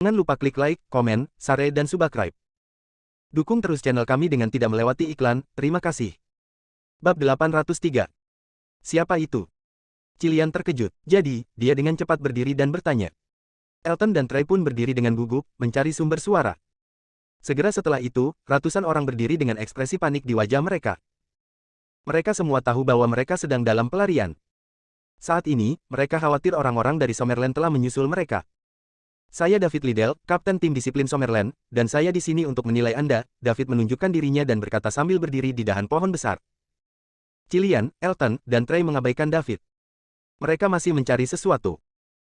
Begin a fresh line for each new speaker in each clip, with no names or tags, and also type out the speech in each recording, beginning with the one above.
Jangan lupa klik like, komen, share dan subscribe. Dukung terus channel kami dengan tidak melewati iklan, terima kasih. Bab 803. Siapa itu? Cillian terkejut, jadi, dia dengan cepat berdiri dan bertanya. Elton dan Trey pun berdiri dengan gugup, mencari sumber suara. Segera setelah itu, ratusan orang berdiri dengan ekspresi panik di wajah mereka. Mereka semua tahu bahwa mereka sedang dalam pelarian. Saat ini, mereka khawatir orang-orang dari Summerland telah menyusul mereka. Saya David Liddell, Kapten Tim Disiplin Summerland, dan saya di sini untuk menilai Anda. David menunjukkan dirinya dan berkata sambil berdiri di dahan pohon besar. Cillian, Elton, dan Trey mengabaikan David. Mereka masih mencari sesuatu.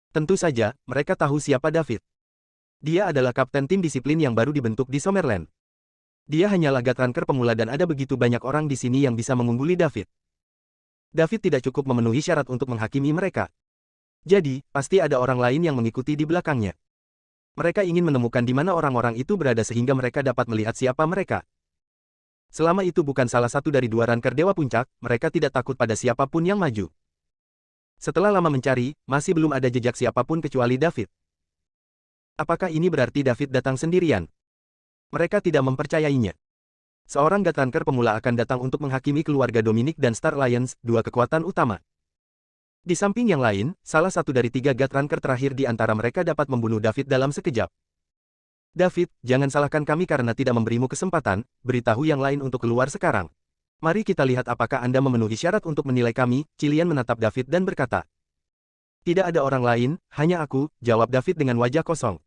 Tentu saja, mereka tahu siapa David. Dia adalah Kapten Tim Disiplin yang baru dibentuk di Summerland. Dia hanyalah Gatranker pemula dan ada begitu banyak orang di sini yang bisa mengungguli David. David tidak cukup memenuhi syarat untuk menghakimi mereka. Jadi, pasti ada orang lain yang mengikuti di belakangnya. Mereka ingin menemukan di mana orang-orang itu berada sehingga mereka dapat melihat siapa mereka. Selama itu bukan salah satu dari dua ranker Dewa Puncak, mereka tidak takut pada siapapun yang maju. Setelah lama mencari, masih belum ada jejak siapapun kecuali David. Apakah ini berarti David datang sendirian? Mereka tidak mempercayainya. Seorang Gatranker pemula akan datang untuk menghakimi keluarga Dominic dan Star Alliance, dua kekuatan utama. Di samping yang lain, salah satu dari tiga Gatranker terakhir di antara mereka dapat membunuh David dalam sekejap. David, jangan salahkan kami karena tidak memberimu kesempatan, beritahu yang lain untuk keluar sekarang. Mari kita lihat apakah Anda memenuhi syarat untuk menilai kami. Cillian menatap David dan berkata. Tidak ada orang lain, hanya aku, jawab David dengan wajah kosong.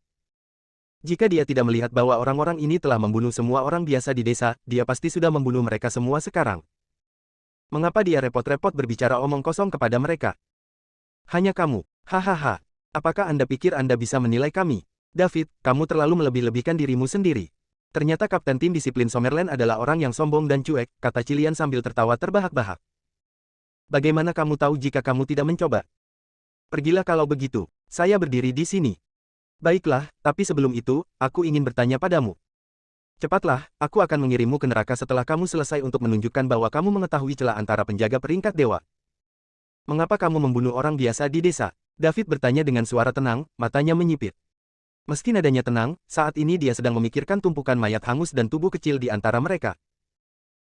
Jika dia tidak melihat bahwa orang-orang ini telah membunuh semua orang biasa di desa, dia pasti sudah membunuh mereka semua sekarang. Mengapa dia repot-repot berbicara omong kosong kepada mereka? Hanya kamu, hahaha. Apakah Anda pikir Anda bisa menilai kami? David, kamu terlalu melebih-lebihkan dirimu sendiri. Ternyata Kapten Tim Disiplin Summerland adalah orang yang sombong dan cuek, kata Cillian sambil tertawa terbahak-bahak. Bagaimana kamu tahu jika kamu tidak mencoba? Pergilah kalau begitu, saya berdiri di sini. Baiklah, tapi sebelum itu, aku ingin bertanya padamu. Cepatlah, aku akan mengirimmu ke neraka setelah kamu selesai untuk menunjukkan bahwa kamu mengetahui celah antara penjaga peringkat dewa. Mengapa kamu membunuh orang biasa di desa? David bertanya dengan suara tenang, matanya menyipit. Meski nadanya tenang, saat ini dia sedang memikirkan tumpukan mayat hangus dan tubuh kecil di antara mereka.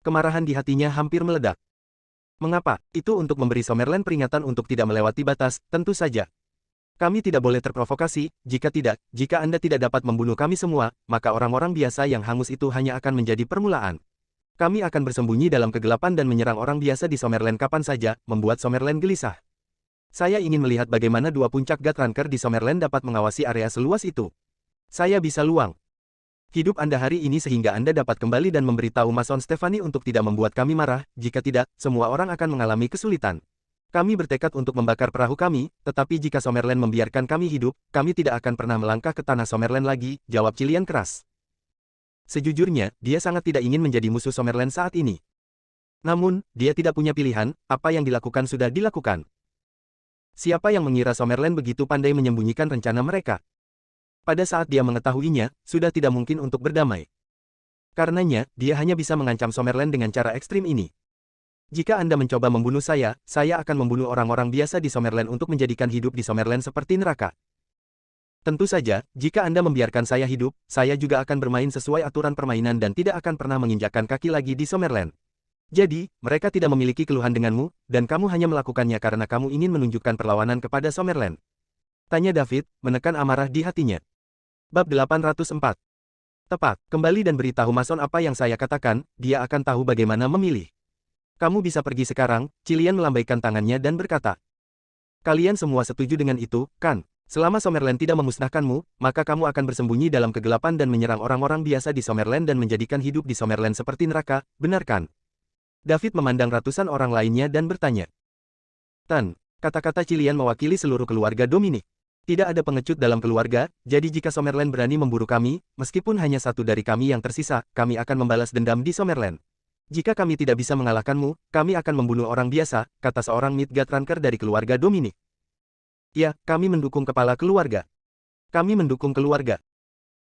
Kemarahan di hatinya hampir meledak. Mengapa? Itu untuk memberi Summerland peringatan untuk tidak melewati batas, tentu saja. Kami tidak boleh terprovokasi, jika Anda tidak dapat membunuh kami semua, maka orang-orang biasa yang hangus itu hanya akan menjadi permulaan. Kami akan bersembunyi dalam kegelapan dan menyerang orang biasa di Summerland kapan saja, membuat Summerland gelisah. Saya ingin melihat bagaimana dua puncak Gatranker di Summerland dapat mengawasi area seluas itu. Saya bisa luang hidup Anda hari ini sehingga Anda dapat kembali dan memberitahu Mason Stephanie untuk tidak membuat kami marah, jika tidak, semua orang akan mengalami kesulitan. Kami bertekad untuk membakar perahu kami, tetapi jika Summerland membiarkan kami hidup, kami tidak akan pernah melangkah ke tanah Summerland lagi, jawab Cillian keras. Sejujurnya, dia sangat tidak ingin menjadi musuh Summerland saat ini. Namun, dia tidak punya pilihan, apa yang dilakukan sudah dilakukan. Siapa yang mengira Summerland begitu pandai menyembunyikan rencana mereka? Pada saat dia mengetahuinya, sudah tidak mungkin untuk berdamai. Karenanya, dia hanya bisa mengancam Summerland dengan cara ekstrim ini. Jika Anda mencoba membunuh saya akan membunuh orang-orang biasa di Summerland untuk menjadikan hidup di Summerland seperti neraka. Tentu saja, jika Anda membiarkan saya hidup, saya juga akan bermain sesuai aturan permainan dan tidak akan pernah menginjakkan kaki lagi di Summerland. Jadi, mereka tidak memiliki keluhan denganmu, dan kamu hanya melakukannya karena kamu ingin menunjukkan perlawanan kepada Summerland. Tanya David, menekan amarah di hatinya. Bab 804. Tepat, kembali dan beritahu Mason apa yang saya katakan, dia akan tahu bagaimana memilih. Kamu bisa pergi sekarang, Cillian melambaikan tangannya dan berkata. Kalian semua setuju dengan itu, kan? Selama Summerland tidak memusnahkanmu, maka kamu akan bersembunyi dalam kegelapan dan menyerang orang-orang biasa di Summerland dan menjadikan hidup di Summerland seperti neraka, benar kan? David memandang ratusan orang lainnya dan bertanya. Tan, kata-kata Cillian mewakili seluruh keluarga Dominic. Tidak ada pengecut dalam keluarga, jadi jika Summerland berani memburu kami, meskipun hanya satu dari kami yang tersisa, kami akan membalas dendam di Summerland. Jika kami tidak bisa mengalahkanmu, kami akan membunuh orang biasa, kata seorang Mid Gatranker dari keluarga Dominic. Ya, kami mendukung kepala keluarga. Kami mendukung keluarga.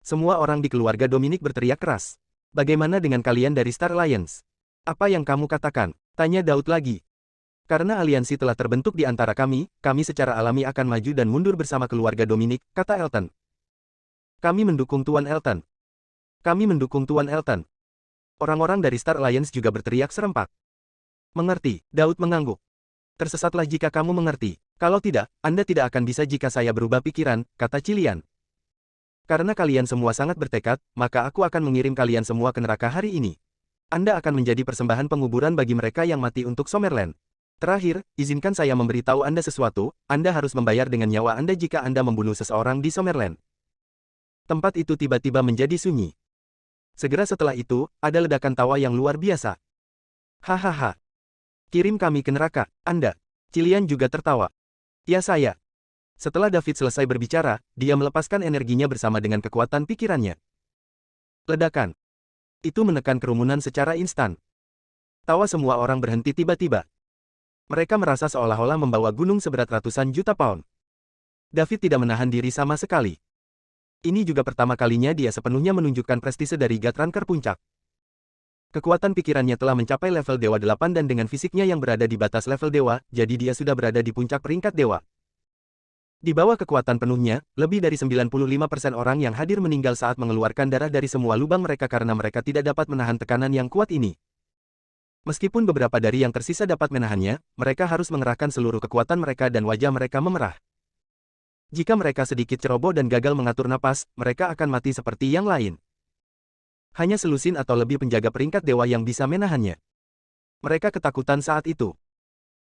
Semua orang di keluarga Dominic berteriak keras. Bagaimana dengan kalian dari Star Alliance? Apa yang kamu katakan? Tanya Daud lagi. Karena aliansi telah terbentuk di antara kami secara alami akan maju dan mundur bersama keluarga Dominic, kata Elton. Kami mendukung Tuan Elton. Kami mendukung Tuan Elton. Orang-orang dari Star Alliance juga berteriak serempak. Mengerti, Daud mengangguk. Tersesatlah jika kamu mengerti. Kalau tidak, Anda tidak akan bisa jika saya berubah pikiran, kata Cillian. Karena kalian semua sangat bertekad, maka aku akan mengirim kalian semua ke neraka hari ini. Anda akan menjadi persembahan penguburan bagi mereka yang mati untuk Summerland. Terakhir, izinkan saya memberitahu Anda sesuatu, Anda harus membayar dengan nyawa Anda jika Anda membunuh seseorang di Summerland. Tempat itu tiba-tiba menjadi sunyi. Segera setelah itu, ada ledakan tawa yang luar biasa. Hahaha. Kirim kami ke neraka, Anda. Cillian juga tertawa. Ya saya. Setelah David selesai berbicara, dia melepaskan energinya bersama dengan kekuatan pikirannya. Ledakan. Itu menekan kerumunan secara instan. Tawa semua orang berhenti tiba-tiba. Mereka merasa seolah-olah membawa gunung seberat ratusan juta pound. David tidak menahan diri sama sekali. Ini juga pertama kalinya dia sepenuhnya menunjukkan prestise dari Gatranker Puncak. Kekuatan pikirannya telah mencapai level Dewa 8 dan dengan fisiknya yang berada di batas level Dewa, jadi dia sudah berada di puncak peringkat Dewa. Di bawah kekuatan penuhnya, lebih dari 95% orang yang hadir meninggal saat mengeluarkan darah dari semua lubang mereka karena mereka tidak dapat menahan tekanan yang kuat ini. Meskipun beberapa dari yang tersisa dapat menahannya, mereka harus mengerahkan seluruh kekuatan mereka dan wajah mereka memerah. Jika mereka sedikit ceroboh dan gagal mengatur napas, mereka akan mati seperti yang lain. Hanya selusin atau lebih penjaga peringkat dewa yang bisa menahannya. Mereka ketakutan saat itu.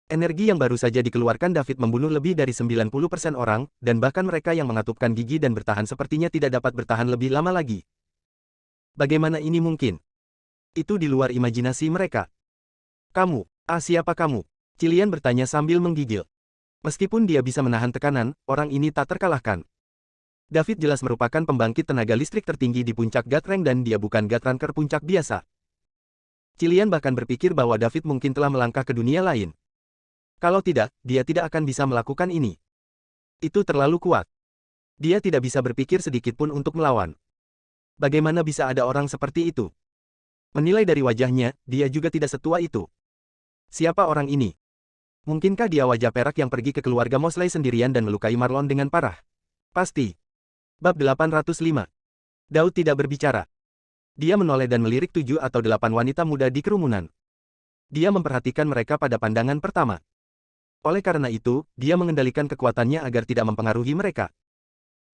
Energi yang baru saja dikeluarkan David membunuh lebih dari 90% orang, dan bahkan mereka yang mengatupkan gigi dan bertahan sepertinya tidak dapat bertahan lebih lama lagi. Bagaimana ini mungkin? Itu di luar imajinasi mereka. Kamu, siapa kamu? Cillian bertanya sambil menggigil. Meskipun dia bisa menahan tekanan, orang ini tak terkalahkan. David jelas merupakan pembangkit tenaga listrik tertinggi di puncak Gatrank dan dia bukan Gatranker puncak biasa. Cillian bahkan berpikir bahwa David mungkin telah melangkah ke dunia lain. Kalau tidak, dia tidak akan bisa melakukan ini. Itu terlalu kuat. Dia tidak bisa berpikir sedikit pun untuk melawan. Bagaimana bisa ada orang seperti itu? Menilai dari wajahnya, dia juga tidak setua itu. Siapa orang ini? Mungkinkah dia wajah perak yang pergi ke keluarga Mosley sendirian dan melukai Marlon dengan parah? Pasti. Bab 805. Daud tidak berbicara. Dia menoleh dan melirik 7 atau 8 wanita muda di kerumunan. Dia memperhatikan mereka pada pandangan pertama. Oleh karena itu, dia mengendalikan kekuatannya agar tidak mempengaruhi mereka.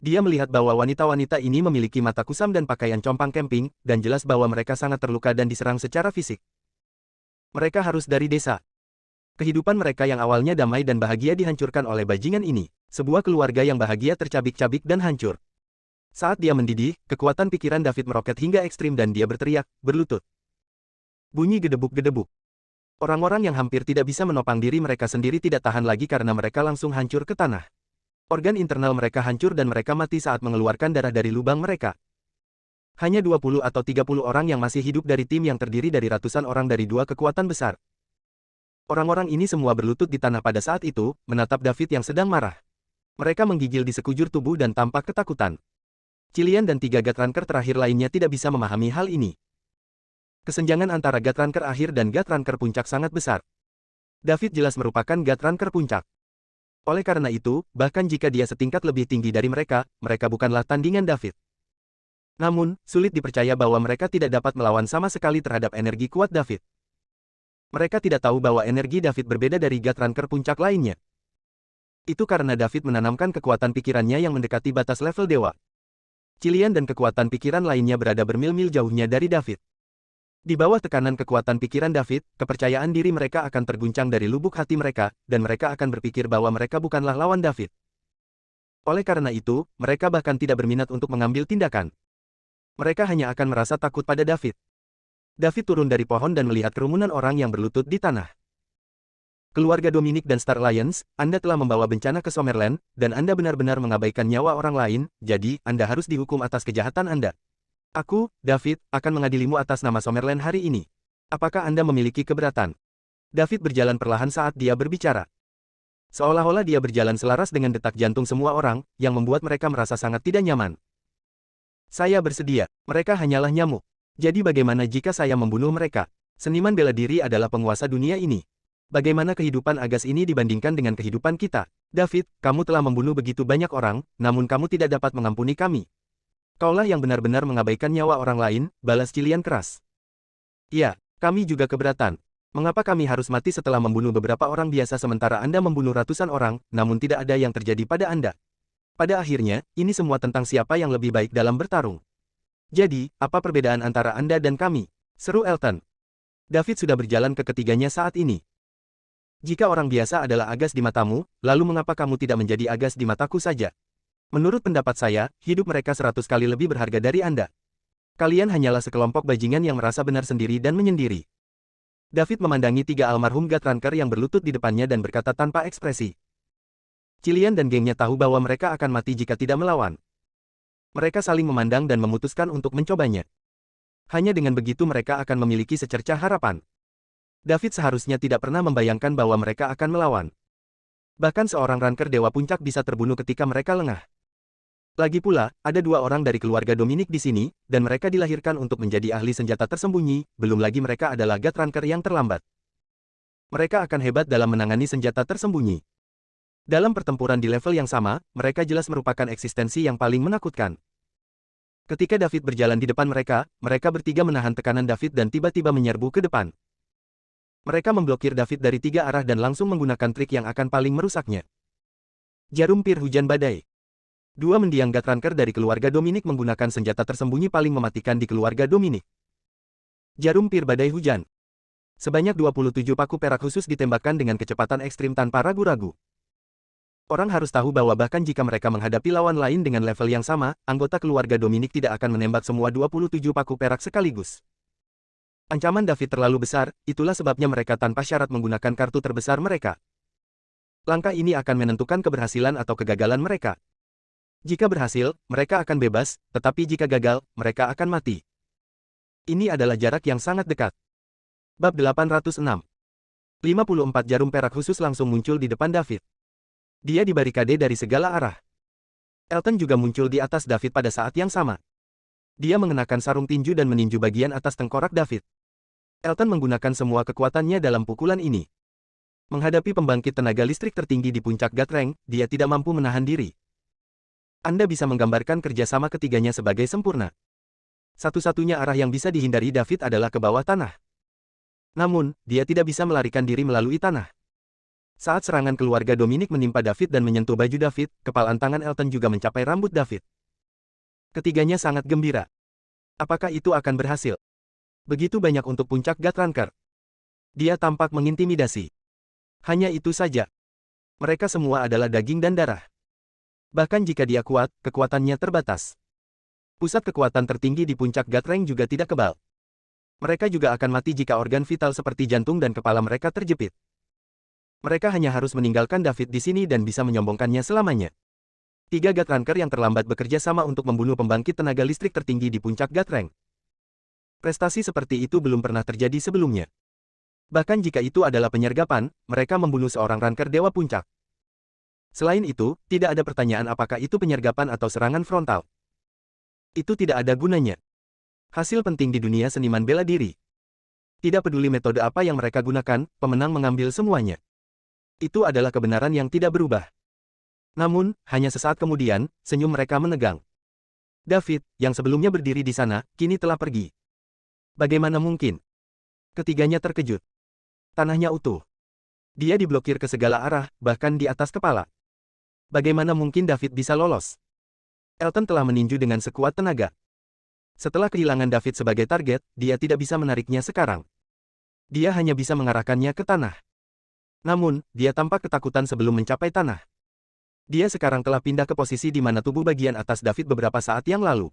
Dia melihat bahwa wanita-wanita ini memiliki mata kusam dan pakaian compang camping, dan jelas bahwa mereka sangat terluka dan diserang secara fisik. Mereka harus dari desa. Kehidupan mereka yang awalnya damai dan bahagia dihancurkan oleh bajingan ini. Sebuah keluarga yang bahagia tercabik-cabik dan hancur. Saat dia mendidih, kekuatan pikiran David meroket hingga ekstrim dan dia berteriak, berlutut. Bunyi gedebuk-gedebuk. Orang-orang yang hampir tidak bisa menopang diri mereka sendiri tidak tahan lagi karena mereka langsung hancur ke tanah. Organ internal mereka hancur dan mereka mati saat mengeluarkan darah dari lubang mereka. Hanya 20 atau 30 orang yang masih hidup dari tim yang terdiri dari ratusan orang dari dua kekuatan besar. Orang-orang ini semua berlutut di tanah pada saat itu, menatap David yang sedang marah. Mereka menggigil di sekujur tubuh dan tampak ketakutan. Cillian dan 3 Gatranker terakhir lainnya tidak bisa memahami hal ini. Kesenjangan antara Gatranker akhir dan Gatranker puncak sangat besar. David jelas merupakan Gatranker puncak. Oleh karena itu, bahkan jika dia setingkat lebih tinggi dari mereka, mereka bukanlah tandingan David. Namun, sulit dipercaya bahwa mereka tidak dapat melawan sama sekali terhadap energi kuat David. Mereka tidak tahu bahwa energi David berbeda dari Gatranker puncak lainnya. Itu karena David menanamkan kekuatan pikirannya yang mendekati batas level dewa. Cillian dan kekuatan pikiran lainnya berada bermil-mil jauhnya dari David. Di bawah tekanan kekuatan pikiran David, kepercayaan diri mereka akan terguncang dari lubuk hati mereka, dan mereka akan berpikir bahwa mereka bukanlah lawan David. Oleh karena itu, mereka bahkan tidak berminat untuk mengambil tindakan. Mereka hanya akan merasa takut pada David. David turun dari pohon dan melihat kerumunan orang yang berlutut di tanah. Keluarga Dominic dan Star Alliance, Anda telah membawa bencana ke Summerland, dan Anda benar-benar mengabaikan nyawa orang lain, jadi Anda harus dihukum atas kejahatan Anda. Aku, David, akan mengadilimu atas nama Summerland hari ini. Apakah Anda memiliki keberatan? David berjalan perlahan saat dia berbicara. Seolah-olah dia berjalan selaras dengan detak jantung semua orang, yang membuat mereka merasa sangat tidak nyaman. Saya bersedia, mereka hanyalah nyamuk. Jadi bagaimana jika saya membunuh mereka? Seniman bela diri adalah penguasa dunia ini. Bagaimana kehidupan Agas ini dibandingkan dengan kehidupan kita? David, kamu telah membunuh begitu banyak orang, namun kamu tidak dapat mengampuni kami. Kaulah yang benar-benar mengabaikan nyawa orang lain, balas Cilian keras. Ya, kami juga keberatan. Mengapa kami harus mati setelah membunuh beberapa orang biasa sementara Anda membunuh ratusan orang, namun tidak ada yang terjadi pada Anda? Pada akhirnya, ini semua tentang siapa yang lebih baik dalam bertarung. Jadi, apa perbedaan antara Anda dan kami? Seru Elton. David sudah berjalan ke ketiganya saat ini. Jika orang biasa adalah agas di matamu, lalu mengapa kamu tidak menjadi agas di mataku saja? Menurut pendapat saya, hidup mereka 100 kali lebih berharga dari Anda. Kalian hanyalah sekelompok bajingan yang merasa benar sendiri dan menyendiri. David memandangi tiga almarhum Gatranker yang berlutut di depannya dan berkata tanpa ekspresi. Cilian dan gengnya tahu bahwa mereka akan mati jika tidak melawan. Mereka saling memandang dan memutuskan untuk mencobanya. Hanya dengan begitu mereka akan memiliki secercah harapan. David seharusnya tidak pernah membayangkan bahwa mereka akan melawan. Bahkan seorang ranker Dewa Puncak bisa terbunuh ketika mereka lengah. Lagi pula, ada dua orang dari keluarga Dominic di sini, dan mereka dilahirkan untuk menjadi ahli senjata tersembunyi, belum lagi mereka adalah Gatranker yang terlambat. Mereka akan hebat dalam menangani senjata tersembunyi. Dalam pertempuran di level yang sama, mereka jelas merupakan eksistensi yang paling menakutkan. Ketika David berjalan di depan mereka, mereka bertiga menahan tekanan David dan tiba-tiba menyerbu ke depan. Mereka memblokir David dari tiga arah dan langsung menggunakan trik yang akan paling merusaknya. Jarum pir hujan badai. Dua mendiang Gatranker dari keluarga Dominic menggunakan senjata tersembunyi paling mematikan di keluarga Dominic. Jarum pir badai hujan. Sebanyak 27 paku perak khusus ditembakkan dengan kecepatan ekstrim tanpa ragu-ragu. Orang harus tahu bahwa bahkan jika mereka menghadapi lawan lain dengan level yang sama, anggota keluarga Dominic tidak akan menembak semua 27 paku perak sekaligus. Ancaman David terlalu besar, itulah sebabnya mereka tanpa syarat menggunakan kartu terbesar mereka. Langkah ini akan menentukan keberhasilan atau kegagalan mereka. Jika berhasil, mereka akan bebas, tetapi jika gagal, mereka akan mati. Ini adalah jarak yang sangat dekat. Bab 806. 54 jarum perak khusus langsung muncul di depan David. Dia dibarikade dari segala arah. Elton juga muncul di atas David pada saat yang sama. Dia mengenakan sarung tinju dan meninju bagian atas tengkorak David. Elton menggunakan semua kekuatannya dalam pukulan ini. Menghadapi pembangkit tenaga listrik tertinggi di puncak Gatrang, dia tidak mampu menahan diri. Anda bisa menggambarkan kerjasama ketiganya sebagai sempurna. Satu-satunya arah yang bisa dihindari David adalah ke bawah tanah. Namun, dia tidak bisa melarikan diri melalui tanah. Saat serangan keluarga Dominic menimpa David dan menyentuh baju David, kepalan tangan Elton juga mencapai rambut David. Ketiganya sangat gembira. Apakah itu akan berhasil? Begitu banyak untuk puncak Gatranker. Dia tampak mengintimidasi. Hanya itu saja. Mereka semua adalah daging dan darah. Bahkan jika dia kuat, kekuatannya terbatas. Pusat kekuatan tertinggi di puncak Gatrang juga tidak kebal. Mereka juga akan mati jika organ vital seperti jantung dan kepala mereka terjepit. Mereka hanya harus meninggalkan David di sini dan bisa menyombongkannya selamanya. Tiga Gatranker yang terlambat bekerja sama untuk membunuh pembangkit tenaga listrik tertinggi di puncak Gatrang. Prestasi seperti itu belum pernah terjadi sebelumnya. Bahkan jika itu adalah penyergapan, mereka membunuh seorang ranker Dewa Puncak. Selain itu, tidak ada pertanyaan apakah itu penyergapan atau serangan frontal. Itu tidak ada gunanya. Hasil penting di dunia seniman bela diri. Tidak peduli metode apa yang mereka gunakan, pemenang mengambil semuanya. Itu adalah kebenaran yang tidak berubah. Namun, hanya sesaat kemudian, senyum mereka menegang. David, yang sebelumnya berdiri di sana, kini telah pergi. Bagaimana mungkin? Ketiganya terkejut. Tanahnya utuh. Dia diblokir ke segala arah, bahkan di atas kepala. Bagaimana mungkin David bisa lolos? Elton telah meninju dengan sekuat tenaga. Setelah kehilangan David sebagai target, dia tidak bisa menariknya sekarang. Dia hanya bisa mengarahkannya ke tanah. Namun, dia tampak ketakutan sebelum mencapai tanah. Dia sekarang telah pindah ke posisi di mana tubuh bagian atas David beberapa saat yang lalu.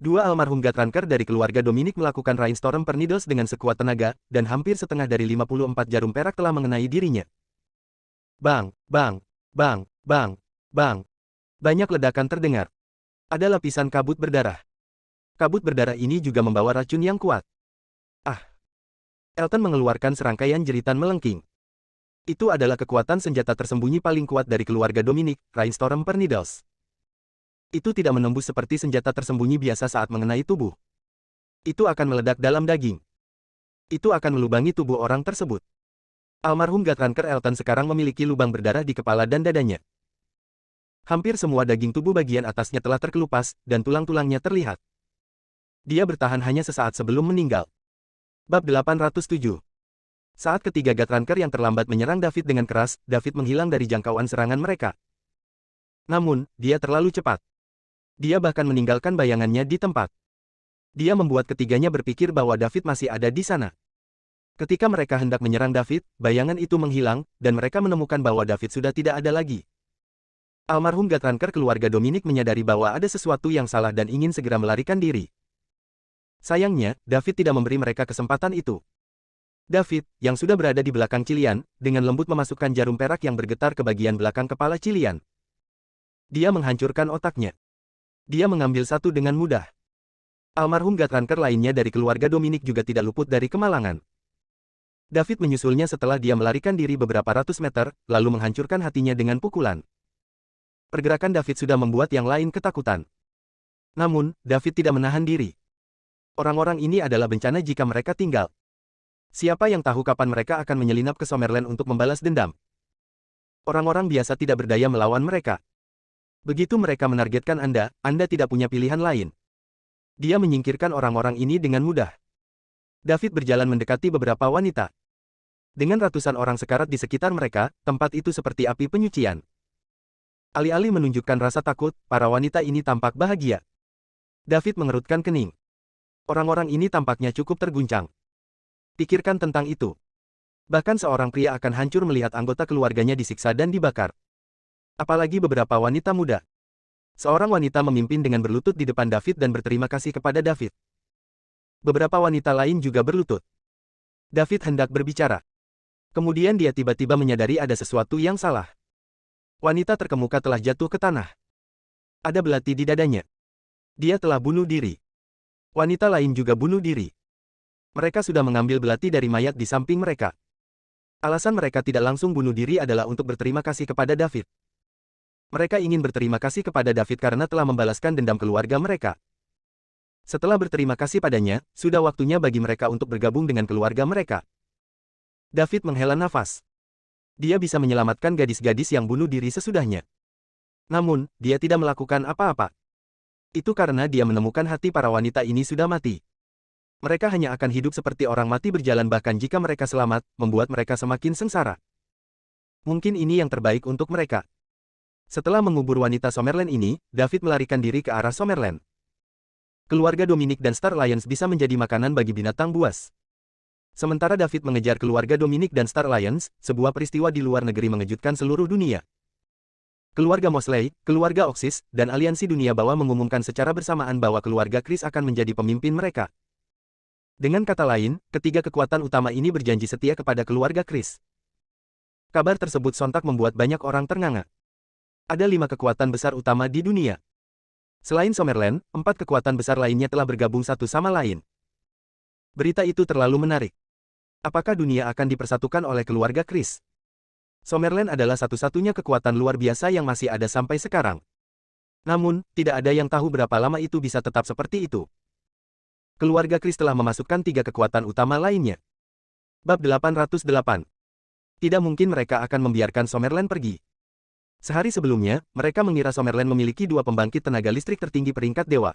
Dua almarhum Gatranker dari keluarga Dominic melakukan Rainstorm per Needles dengan sekuat tenaga, dan hampir setengah dari 54 jarum perak telah mengenai dirinya. Bang, bang, bang, bang, bang. Banyak ledakan terdengar. Ada lapisan kabut berdarah. Kabut berdarah ini juga membawa racun yang kuat. Ah! Elton mengeluarkan serangkaian jeritan melengking. Itu adalah kekuatan senjata tersembunyi paling kuat dari keluarga Dominic, Rainstorm per Needles. Itu tidak menembus seperti senjata tersembunyi biasa saat mengenai tubuh. Itu akan meledak dalam daging. Itu akan melubangi tubuh orang tersebut. Almarhum Gatranker Elton sekarang memiliki lubang berdarah di kepala dan dadanya. Hampir semua daging tubuh bagian atasnya telah terkelupas, dan tulang-tulangnya terlihat. Dia bertahan hanya sesaat sebelum meninggal. Bab 807. Saat ketiga Gatranker yang terlambat menyerang David dengan keras, David menghilang dari jangkauan serangan mereka. Namun, dia terlalu cepat. Dia bahkan meninggalkan bayangannya di tempat. Dia membuat ketiganya berpikir bahwa David masih ada di sana. Ketika mereka hendak menyerang David, bayangan itu menghilang, dan mereka menemukan bahwa David sudah tidak ada lagi. Almarhum Gatranker keluarga Dominic menyadari bahwa ada sesuatu yang salah dan ingin segera melarikan diri. Sayangnya, David tidak memberi mereka kesempatan itu. David, yang sudah berada di belakang Cillian, dengan lembut memasukkan jarum perak yang bergetar ke bagian belakang kepala Cillian. Dia menghancurkan otaknya. Dia mengambil satu dengan mudah. Almarhum Gatranker lainnya dari keluarga Dominic juga tidak luput dari kemalangan. David menyusulnya setelah dia melarikan diri beberapa ratus meter, lalu menghancurkan hatinya dengan pukulan. Pergerakan David sudah membuat yang lain ketakutan. Namun, David tidak menahan diri. Orang-orang ini adalah bencana jika mereka tinggal. Siapa yang tahu kapan mereka akan menyelinap ke Summerland untuk membalas dendam? Orang-orang biasa tidak berdaya melawan mereka. Begitu mereka menargetkan Anda, Anda tidak punya pilihan lain. Dia menyingkirkan orang-orang ini dengan mudah. David berjalan mendekati beberapa wanita. Dengan ratusan orang sekarat di sekitar mereka, tempat itu seperti api penyucian. Alih-alih menunjukkan rasa takut, para wanita ini tampak bahagia. David mengerutkan kening. Orang-orang ini tampaknya cukup terguncang. Pikirkan tentang itu. Bahkan seorang pria akan hancur melihat anggota keluarganya disiksa dan dibakar. Apalagi beberapa wanita muda. Seorang wanita memimpin dengan berlutut di depan David dan berterima kasih kepada David. Beberapa wanita lain juga berlutut. David hendak berbicara. Kemudian dia tiba-tiba menyadari ada sesuatu yang salah. Wanita terkemuka telah jatuh ke tanah. Ada belati di dadanya. Dia telah bunuh diri. Wanita lain juga bunuh diri. Mereka sudah mengambil belati dari mayat di samping mereka. Alasan mereka tidak langsung bunuh diri adalah untuk berterima kasih kepada David. Mereka ingin berterima kasih kepada David karena telah membalaskan dendam keluarga mereka. Setelah berterima kasih padanya, sudah waktunya bagi mereka untuk bergabung dengan keluarga mereka. David menghela nafas. Dia bisa menyelamatkan gadis-gadis yang bunuh diri sesudahnya. Namun, dia tidak melakukan apa-apa. Itu karena dia menemukan hati para wanita ini sudah mati. Mereka hanya akan hidup seperti orang mati berjalan bahkan jika mereka selamat, membuat mereka semakin sengsara. Mungkin ini yang terbaik untuk mereka. Setelah mengubur wanita Summerland ini, David melarikan diri ke arah Summerland. Keluarga Dominic dan Star Alliance bisa menjadi makanan bagi binatang buas. Sementara David mengejar keluarga Dominic dan Star Alliance, sebuah peristiwa di luar negeri mengejutkan seluruh dunia. Keluarga Mosley, keluarga Oxys, dan aliansi dunia bawah mengumumkan secara bersamaan bahwa keluarga Chris akan menjadi pemimpin mereka. Dengan kata lain, ketiga kekuatan utama ini berjanji setia kepada keluarga Chris. Kabar tersebut sontak membuat banyak orang ternganga. Ada 5 kekuatan besar utama di dunia. Selain Summerland, 4 kekuatan besar lainnya telah bergabung satu sama lain. Berita itu terlalu menarik. Apakah dunia akan dipersatukan oleh keluarga Chris? Summerland adalah satu-satunya kekuatan luar biasa yang masih ada sampai sekarang. Namun, tidak ada yang tahu berapa lama itu bisa tetap seperti itu. Keluarga Chris telah memasukkan 3 kekuatan utama lainnya. Bab 808. Tidak mungkin mereka akan membiarkan Summerland pergi. Sehari sebelumnya, mereka mengira Summerland memiliki 2 pembangkit tenaga listrik tertinggi peringkat dewa.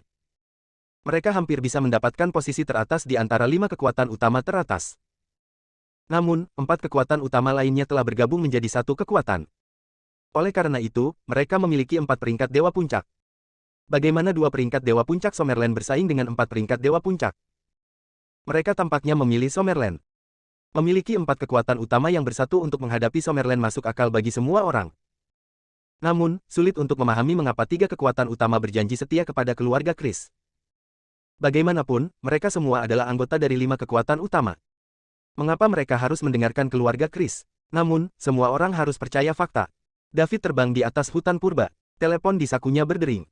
Mereka hampir bisa mendapatkan posisi teratas di antara 5 kekuatan utama teratas. Namun, 4 kekuatan utama lainnya telah bergabung menjadi satu kekuatan. Oleh karena itu, mereka memiliki 4 peringkat dewa puncak. Bagaimana 2 peringkat dewa puncak Summerland bersaing dengan 4 peringkat dewa puncak? Mereka tampaknya memilih Summerland. Memiliki 4 kekuatan utama yang bersatu untuk menghadapi Summerland masuk akal bagi semua orang. Namun, sulit untuk memahami mengapa 3 kekuatan utama berjanji setia kepada keluarga Chris. Bagaimanapun, mereka semua adalah anggota dari 5 kekuatan utama. Mengapa mereka harus mendengarkan keluarga Chris? Namun, semua orang harus percaya fakta. David terbang di atas hutan purba. Telepon di sakunya berdering.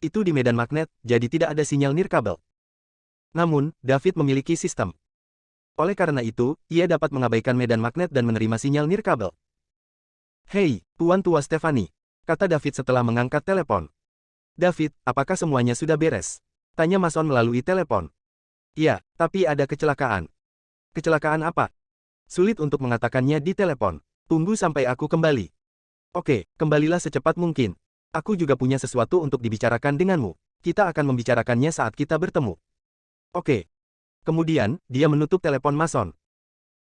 Itu di medan magnet, jadi tidak ada sinyal nirkabel. Namun, David memiliki sistem. Oleh karena itu, ia dapat mengabaikan medan magnet dan menerima sinyal nirkabel. "Hei, Tuan Tua Stephanie," kata David setelah mengangkat telepon. "David, apakah semuanya sudah beres?" tanya Mason melalui telepon. "Iya, tapi ada kecelakaan." "Kecelakaan apa?" "Sulit untuk mengatakannya di telepon. Tunggu sampai aku kembali." "Oke, kembalilah secepat mungkin." Aku juga punya sesuatu untuk dibicarakan denganmu. Kita akan membicarakannya saat kita bertemu. Oke. Kemudian, dia menutup telepon Mason.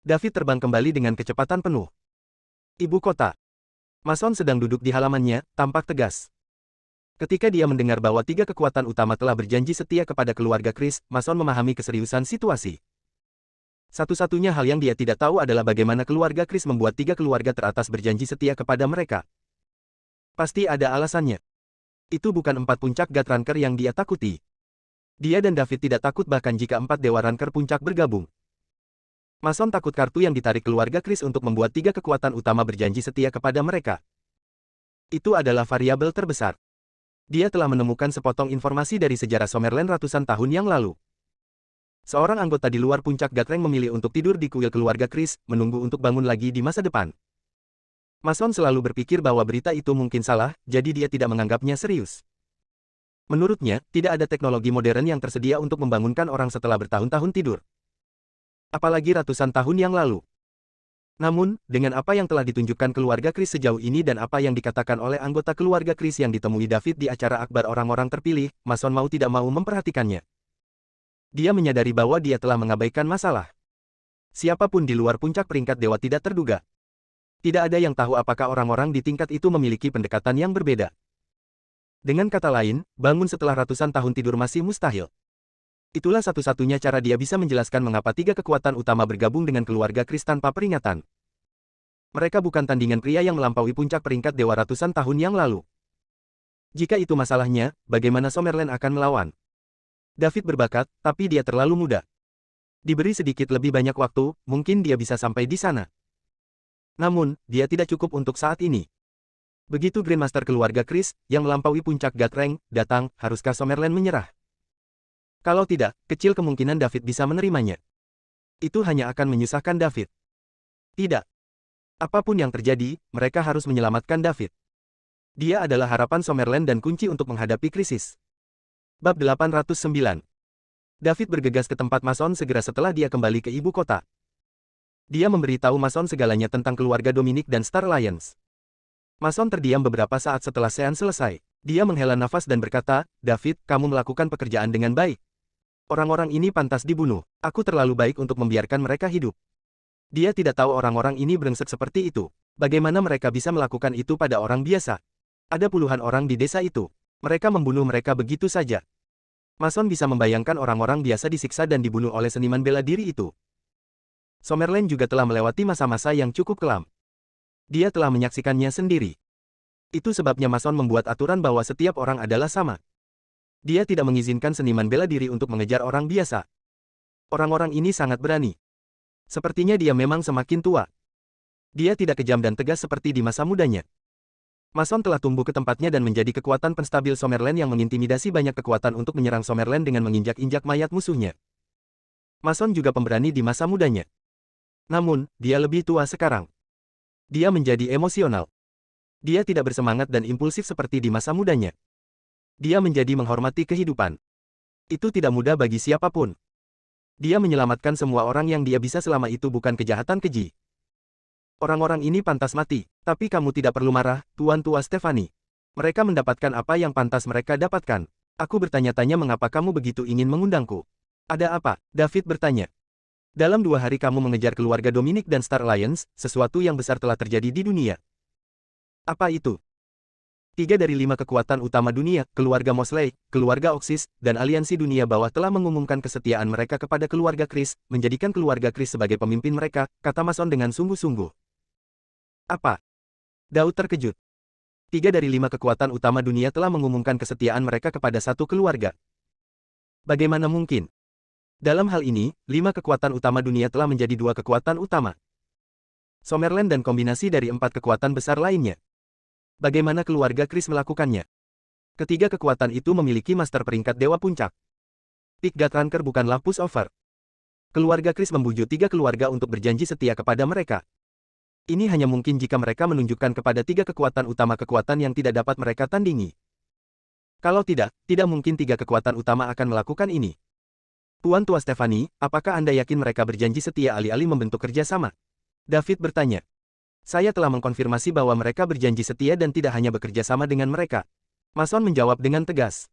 David terbang kembali dengan kecepatan penuh. Ibu kota. Mason sedang duduk di halamannya, tampak tegas. Ketika dia mendengar bahwa 3 kekuatan utama telah berjanji setia kepada keluarga Chris, Mason memahami keseriusan situasi. Satu-satunya hal yang dia tidak tahu adalah bagaimana keluarga Chris membuat 3 keluarga teratas berjanji setia kepada mereka. Pasti ada alasannya. Itu bukan 4 puncak God Ranker yang dia takuti. Dia dan David tidak takut bahkan jika 4 Dewa Ranker puncak bergabung. Mason takut kartu yang ditarik keluarga Chris untuk membuat 3 kekuatan utama berjanji setia kepada mereka. Itu adalah variabel terbesar. Dia telah menemukan sepotong informasi dari sejarah Summerland ratusan tahun yang lalu. Seorang anggota di luar puncak God Rank memilih untuk tidur di kuil keluarga Chris, menunggu untuk bangun lagi di masa depan. Mason selalu berpikir bahwa berita itu mungkin salah, jadi dia tidak menganggapnya serius. Menurutnya, tidak ada teknologi modern yang tersedia untuk membangunkan orang setelah bertahun-tahun tidur. Apalagi ratusan tahun yang lalu. Namun, dengan apa yang telah ditunjukkan keluarga Chris sejauh ini dan apa yang dikatakan oleh anggota keluarga Chris yang ditemui David di acara akbar orang-orang terpilih, Mason mau tidak mau memperhatikannya. Dia menyadari bahwa dia telah mengabaikan masalah. Siapapun di luar puncak peringkat dewa tidak terduga. Tidak ada yang tahu apakah orang-orang di tingkat itu memiliki pendekatan yang berbeda. Dengan kata lain, bangun setelah ratusan tahun tidur masih mustahil. Itulah satu-satunya cara dia bisa menjelaskan mengapa 3 kekuatan utama bergabung dengan keluarga Chris tanpa peringatan. Mereka bukan tandingan pria yang melampaui puncak peringkat dewa ratusan tahun yang lalu. Jika itu masalahnya, bagaimana Summerland akan melawan? David berbakat, tapi dia terlalu muda. Diberi sedikit lebih banyak waktu, mungkin dia bisa sampai di sana. Namun, dia tidak cukup untuk saat ini. Begitu Grandmaster keluarga Chris, yang melampaui puncak God Rank, datang, haruskah Summerland menyerah? Kalau tidak, kecil kemungkinan David bisa menerimanya. Itu hanya akan menyusahkan David. Tidak. Apapun yang terjadi, mereka harus menyelamatkan David. Dia adalah harapan Summerland dan kunci untuk menghadapi krisis. Bab 809. David bergegas ke tempat Mason segera setelah dia kembali ke ibu kota. Dia memberitahu Mason segalanya tentang keluarga Dominic dan Star Alliance. Mason terdiam beberapa saat setelah seans selesai. Dia menghela nafas dan berkata, David, kamu melakukan pekerjaan dengan baik. Orang-orang ini pantas dibunuh. Aku terlalu baik untuk membiarkan mereka hidup. Dia tidak tahu orang-orang ini brengsek seperti itu. Bagaimana mereka bisa melakukan itu pada orang biasa? Ada puluhan orang di desa itu. Mereka membunuh mereka begitu saja. Mason bisa membayangkan orang-orang biasa disiksa dan dibunuh oleh seniman bela diri itu. Summerland juga telah melewati masa-masa yang cukup kelam. Dia telah menyaksikannya sendiri. Itu sebabnya Mason membuat aturan bahwa setiap orang adalah sama. Dia tidak mengizinkan seniman bela diri untuk mengejar orang biasa. Orang-orang ini sangat berani. Sepertinya dia memang semakin tua. Dia tidak kejam dan tegas seperti di masa mudanya. Mason telah tumbuh ke tempatnya dan menjadi kekuatan penstabil Summerland yang mengintimidasi banyak kekuatan untuk menyerang Summerland dengan menginjak-injak mayat musuhnya. Mason juga pemberani di masa mudanya. Namun, dia lebih tua sekarang. Dia menjadi emosional. Dia tidak bersemangat dan impulsif seperti di masa mudanya. Dia menjadi menghormati kehidupan. Itu tidak mudah bagi siapapun. Dia menyelamatkan semua orang yang dia bisa selama itu bukan kejahatan keji. Orang-orang ini pantas mati, tapi kamu tidak perlu marah, Tuan Tua Stephanie. Mereka mendapatkan apa yang pantas mereka dapatkan. Aku bertanya-tanya mengapa kamu begitu ingin mengundangku. Ada apa? David bertanya. Dalam 2 hari kamu mengejar keluarga Dominic dan Star Alliance, sesuatu yang besar telah terjadi di dunia. Apa itu? 3 dari 5 kekuatan utama dunia, keluarga Mosley, keluarga Oxys, dan aliansi dunia bawah telah mengumumkan kesetiaan mereka kepada keluarga Chris, menjadikan keluarga Chris sebagai pemimpin mereka, kata Mason dengan sungguh-sungguh. Apa? Daud terkejut. 3 dari 5 kekuatan utama dunia telah mengumumkan kesetiaan mereka kepada satu keluarga. Bagaimana mungkin? Dalam hal ini, 5 kekuatan utama dunia telah menjadi 2 kekuatan utama. Summerland dan kombinasi dari 4 kekuatan besar lainnya. Bagaimana keluarga Chris melakukannya? Ketiga kekuatan itu memiliki master peringkat dewa puncak. Pick God Ranker bukanlah pushover. Keluarga Chris membujuk 3 keluarga untuk berjanji setia kepada mereka. Ini hanya mungkin jika mereka menunjukkan kepada 3 kekuatan utama kekuatan yang tidak dapat mereka tandingi. Kalau tidak, tidak mungkin 3 kekuatan utama akan melakukan ini. Tuan Tua Stephanie, apakah Anda yakin mereka berjanji setia alih-alih membentuk kerjasama? David bertanya. Saya telah mengkonfirmasi bahwa mereka berjanji setia dan tidak hanya bekerja sama dengan mereka. Mason menjawab dengan tegas.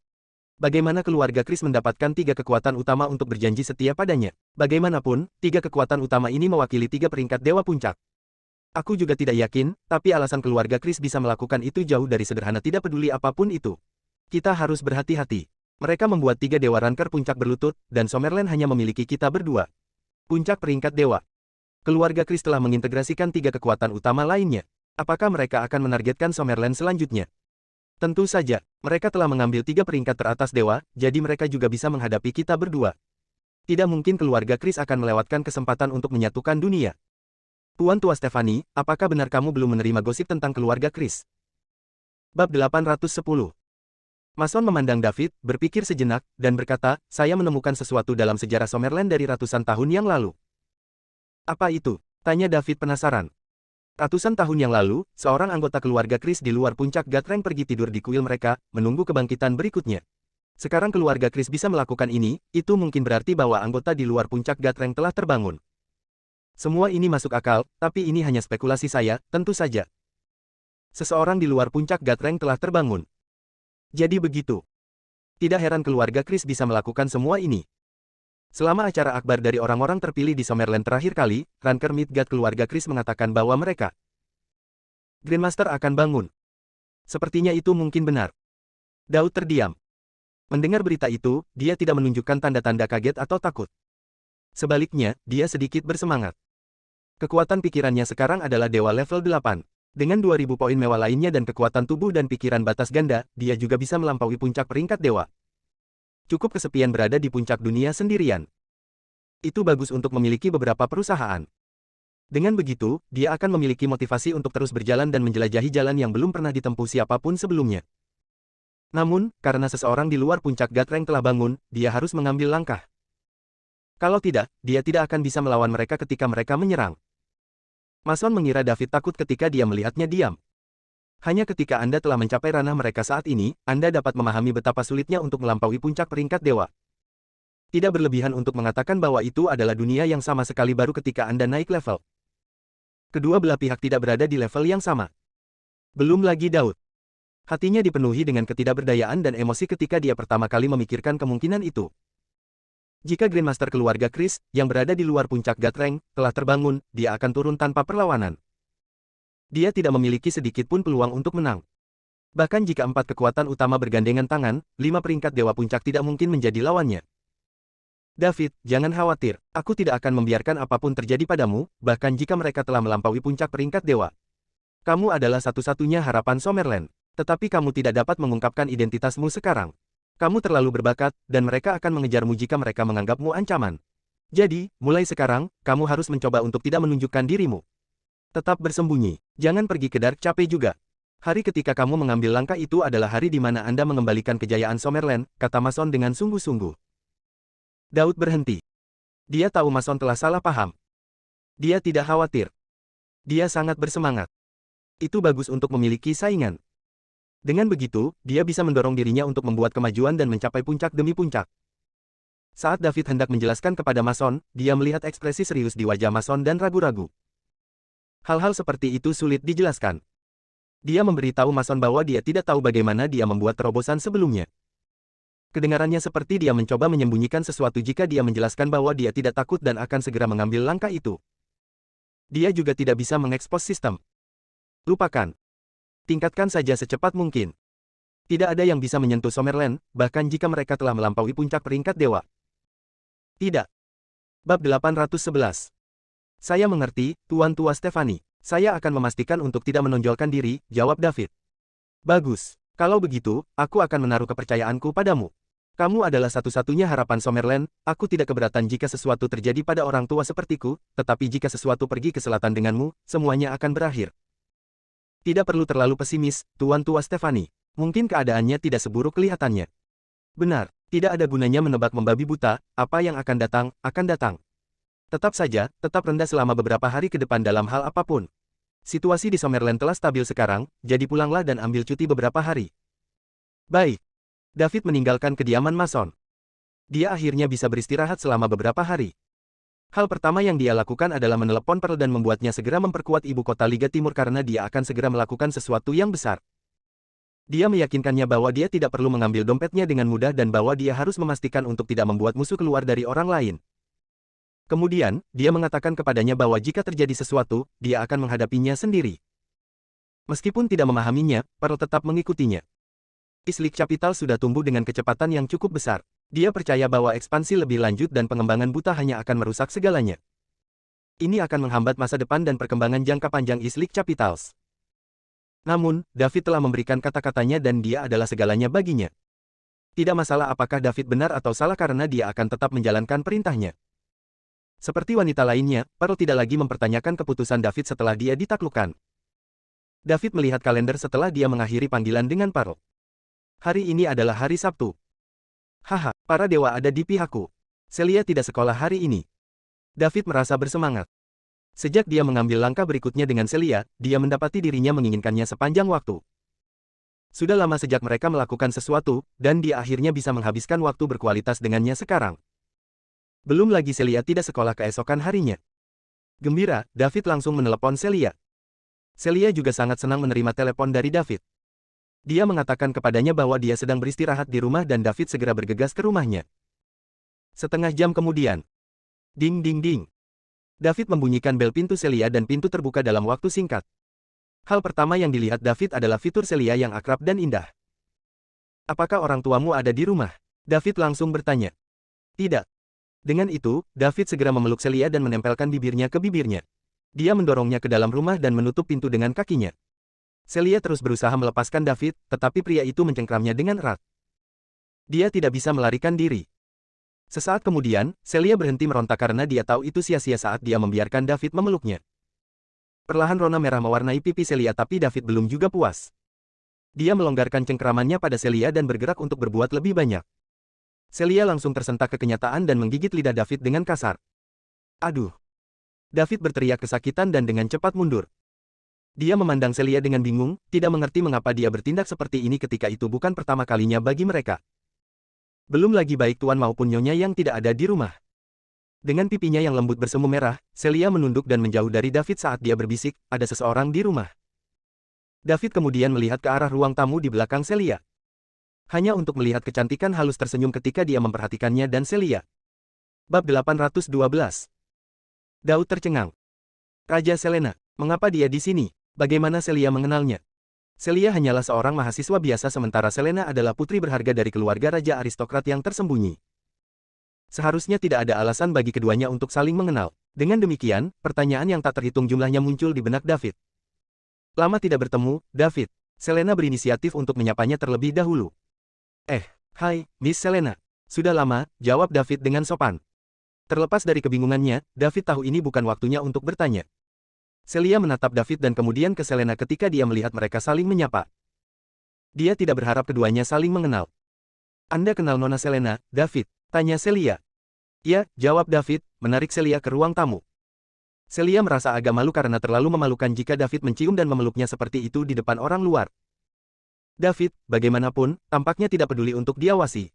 Bagaimana keluarga Chris mendapatkan 3 kekuatan utama untuk berjanji setia padanya? Bagaimanapun, 3 kekuatan utama ini mewakili 3 peringkat Dewa Puncak. Aku juga tidak yakin, tapi alasan keluarga Chris bisa melakukan itu jauh dari sederhana, tidak peduli apapun itu. Kita harus berhati-hati. Mereka membuat 3 Dewa Ranker Puncak berlutut, dan Summerland hanya memiliki kita berdua. Puncak peringkat Dewa. Keluarga Chris telah mengintegrasikan 3 kekuatan utama lainnya. Apakah mereka akan menargetkan Summerland selanjutnya? Tentu saja, mereka telah mengambil 3 peringkat teratas dewa, jadi mereka juga bisa menghadapi kita berdua. Tidak mungkin keluarga Chris akan melewatkan kesempatan untuk menyatukan dunia. Tuan Tua Stephanie, apakah benar kamu belum menerima gosip tentang keluarga Chris? Bab 810. Mason memandang David, berpikir sejenak, dan berkata, saya menemukan sesuatu dalam sejarah Summerland dari ratusan tahun yang lalu. Apa itu? Tanya David penasaran. Ratusan tahun yang lalu, seorang anggota keluarga Chris di luar puncak Gatreng pergi tidur di kuil mereka, menunggu kebangkitan berikutnya. Sekarang keluarga Chris bisa melakukan ini, itu mungkin berarti bahwa anggota di luar puncak Gatreng telah terbangun. Semua ini masuk akal, tapi ini hanya spekulasi saya, tentu saja. Seseorang di luar puncak Gatreng telah terbangun. Jadi begitu. Tidak heran keluarga Chris bisa melakukan semua ini. Selama acara akbar dari orang-orang terpilih di Summerland terakhir kali, Ranker Midgard keluarga Chris mengatakan bahwa mereka Grandmaster akan bangun. Sepertinya itu mungkin benar. Daud terdiam. Mendengar berita itu, dia tidak menunjukkan tanda-tanda kaget atau takut. Sebaliknya, dia sedikit bersemangat. Kekuatan pikirannya sekarang adalah dewa level 8. Dengan 2000 poin mewah lainnya dan kekuatan tubuh dan pikiran batas ganda, dia juga bisa melampaui puncak peringkat dewa. Cukup kesepian berada di puncak dunia sendirian. Itu bagus untuk memiliki beberapa perusahaan. Dengan begitu, dia akan memiliki motivasi untuk terus berjalan dan menjelajahi jalan yang belum pernah ditempuh siapapun sebelumnya. Namun, karena seseorang di luar puncak Gatreng telah bangun, dia harus mengambil langkah. Kalau tidak, dia tidak akan bisa melawan mereka ketika mereka menyerang. Mason mengira David takut ketika dia melihatnya diam. Hanya ketika Anda telah mencapai ranah mereka saat ini, Anda dapat memahami betapa sulitnya untuk melampaui puncak peringkat dewa. Tidak berlebihan untuk mengatakan bahwa itu adalah dunia yang sama sekali baru ketika Anda naik level. Kedua belah pihak tidak berada di level yang sama. Belum lagi Daud. Hatinya dipenuhi dengan ketidakberdayaan dan emosi ketika dia pertama kali memikirkan kemungkinan itu. Jika Grandmaster keluarga Chris, yang berada di luar puncak Gatreng, telah terbangun, dia akan turun tanpa perlawanan. Dia tidak memiliki sedikit pun peluang untuk menang. Bahkan jika 4 kekuatan utama bergandengan tangan, 5 peringkat dewa puncak tidak mungkin menjadi lawannya. David, jangan khawatir, aku tidak akan membiarkan apapun terjadi padamu, bahkan jika mereka telah melampaui puncak peringkat dewa. Kamu adalah satu-satunya harapan Summerland, tetapi kamu tidak dapat mengungkapkan identitasmu sekarang. Kamu terlalu berbakat, dan mereka akan mengejarmu jika mereka menganggapmu ancaman. Jadi, mulai sekarang, kamu harus mencoba untuk tidak menunjukkan dirimu. Tetap bersembunyi. Jangan pergi ke Dark Cafe juga. Hari ketika kamu mengambil langkah itu adalah hari di mana Anda mengembalikan kejayaan Summerland, kata Mason dengan sungguh-sungguh. Daud berhenti. Dia tahu Mason telah salah paham. Dia tidak khawatir. Dia sangat bersemangat. Itu bagus untuk memiliki saingan. Dengan begitu, dia bisa mendorong dirinya untuk membuat kemajuan dan mencapai puncak demi puncak. Saat David hendak menjelaskan kepada Mason, dia melihat ekspresi serius di wajah Mason dan ragu-ragu. Hal-hal seperti itu sulit dijelaskan. Dia memberitahu Mason bahwa dia tidak tahu bagaimana dia membuat terobosan sebelumnya. Kedengarannya seperti dia mencoba menyembunyikan sesuatu jika dia menjelaskan bahwa dia tidak takut dan akan segera mengambil langkah itu. Dia juga tidak bisa mengekspos sistem. Lupakan. Tingkatkan saja secepat mungkin. Tidak ada yang bisa menyentuh Summerland, bahkan jika mereka telah melampaui puncak peringkat dewa. Tidak. Bab 811. Saya mengerti, Tuan Tua Stephanie. Saya akan memastikan untuk tidak menonjolkan diri, jawab David. Bagus. Kalau begitu, aku akan menaruh kepercayaanku padamu. Kamu adalah satu-satunya harapan Summerland, aku tidak keberatan jika sesuatu terjadi pada orang tua sepertiku, tetapi jika sesuatu pergi ke selatan denganmu, semuanya akan berakhir. Tidak perlu terlalu pesimis, Tuan Tua Stephanie. Mungkin keadaannya tidak seburuk kelihatannya. Benar, tidak ada gunanya menebak membabi buta, apa yang akan datang, akan datang. Tetap saja, tetap rendah selama beberapa hari ke depan dalam hal apapun. Situasi di Summerland telah stabil sekarang, jadi pulanglah dan ambil cuti beberapa hari. Baik. David meninggalkan kediaman Mason. Dia akhirnya bisa beristirahat selama beberapa hari. Hal pertama yang dia lakukan adalah menelepon Pearl dan membuatnya segera memperkuat ibu kota Liga Timur karena dia akan segera melakukan sesuatu yang besar. Dia meyakinkannya bahwa dia tidak perlu mengambil dompetnya dengan mudah dan bahwa dia harus memastikan untuk tidak membuat musuh keluar dari orang lain. Kemudian, dia mengatakan kepadanya bahwa jika terjadi sesuatu, dia akan menghadapinya sendiri. Meskipun tidak memahaminya, Pearl tetap mengikutinya. Islik Capital sudah tumbuh dengan kecepatan yang cukup besar. Dia percaya bahwa ekspansi lebih lanjut dan pengembangan buta hanya akan merusak segalanya. Ini akan menghambat masa depan dan perkembangan jangka panjang Islik Capitals. Namun, David telah memberikan kata-katanya dan dia adalah segalanya baginya. Tidak masalah apakah David benar atau salah karena dia akan tetap menjalankan perintahnya. Seperti wanita lainnya, Pearl tidak lagi mempertanyakan keputusan David setelah dia ditaklukkan. David melihat kalender setelah dia mengakhiri panggilan dengan Pearl. Hari ini adalah hari Sabtu. Haha, para dewa ada di pihakku. Celia tidak sekolah hari ini. David merasa bersemangat. Sejak dia mengambil langkah berikutnya dengan Celia, dia mendapati dirinya menginginkannya sepanjang waktu. Sudah lama sejak mereka melakukan sesuatu, dan dia akhirnya bisa menghabiskan waktu berkualitas dengannya sekarang. Belum lagi Celia tidak sekolah keesokan harinya. Gembira, David langsung menelepon Celia. Celia juga sangat senang menerima telepon dari David. Dia mengatakan kepadanya bahwa dia sedang beristirahat di rumah dan David segera bergegas ke rumahnya. Setengah jam kemudian. Ding ding ding. David membunyikan bel pintu Celia dan pintu terbuka dalam waktu singkat. Hal pertama yang dilihat David adalah fitur Celia yang akrab dan indah. Apakah orang tuamu ada di rumah? David langsung bertanya. Tidak. Dengan itu, David segera memeluk Celia dan menempelkan bibirnya ke bibirnya. Dia mendorongnya ke dalam rumah dan menutup pintu dengan kakinya. Celia terus berusaha melepaskan David, tetapi pria itu mencengkramnya dengan erat. Dia tidak bisa melarikan diri. Sesaat kemudian, Celia berhenti merontak karena dia tahu itu sia-sia saat dia membiarkan David memeluknya. Perlahan rona merah mewarnai pipi Celia tapi David belum juga puas. Dia melonggarkan cengkramannya pada Celia dan bergerak untuk berbuat lebih banyak. Celia langsung tersentak ke kenyataan dan menggigit lidah David dengan kasar. Aduh! David berteriak kesakitan dan dengan cepat mundur. Dia memandang Celia dengan bingung, tidak mengerti mengapa dia bertindak seperti ini ketika itu bukan pertama kalinya bagi mereka. Belum lagi baik tuan maupun nyonya yang tidak ada di rumah. Dengan pipinya yang lembut bersemu merah, Celia menunduk dan menjauh dari David saat dia berbisik, ada seseorang di rumah. David kemudian melihat ke arah ruang tamu di belakang Celia. Hanya untuk melihat kecantikan halus tersenyum ketika dia memperhatikannya dan Celia. Bab 812. Daud tercengang. Raja Selena, mengapa dia di sini? Bagaimana Celia mengenalnya? Celia hanyalah seorang mahasiswa biasa sementara Selena adalah putri berharga dari keluarga raja aristokrat yang tersembunyi. Seharusnya tidak ada alasan bagi keduanya untuk saling mengenal. Dengan demikian, pertanyaan yang tak terhitung jumlahnya muncul di benak David. Lama tidak bertemu, David. Selena berinisiatif untuk menyapanya terlebih dahulu. Hai, Miss Selena. Sudah lama, jawab David dengan sopan. Terlepas dari kebingungannya, David tahu ini bukan waktunya untuk bertanya. Celia menatap David dan kemudian ke Selena ketika dia melihat mereka saling menyapa. Dia tidak berharap keduanya saling mengenal. Anda kenal Nona Selena, David? Tanya Celia. Ya, jawab David, menarik Celia ke ruang tamu. Celia merasa agak malu karena terlalu memalukan jika David mencium dan memeluknya seperti itu di depan orang luar. David, bagaimanapun, tampaknya tidak peduli untuk diawasi.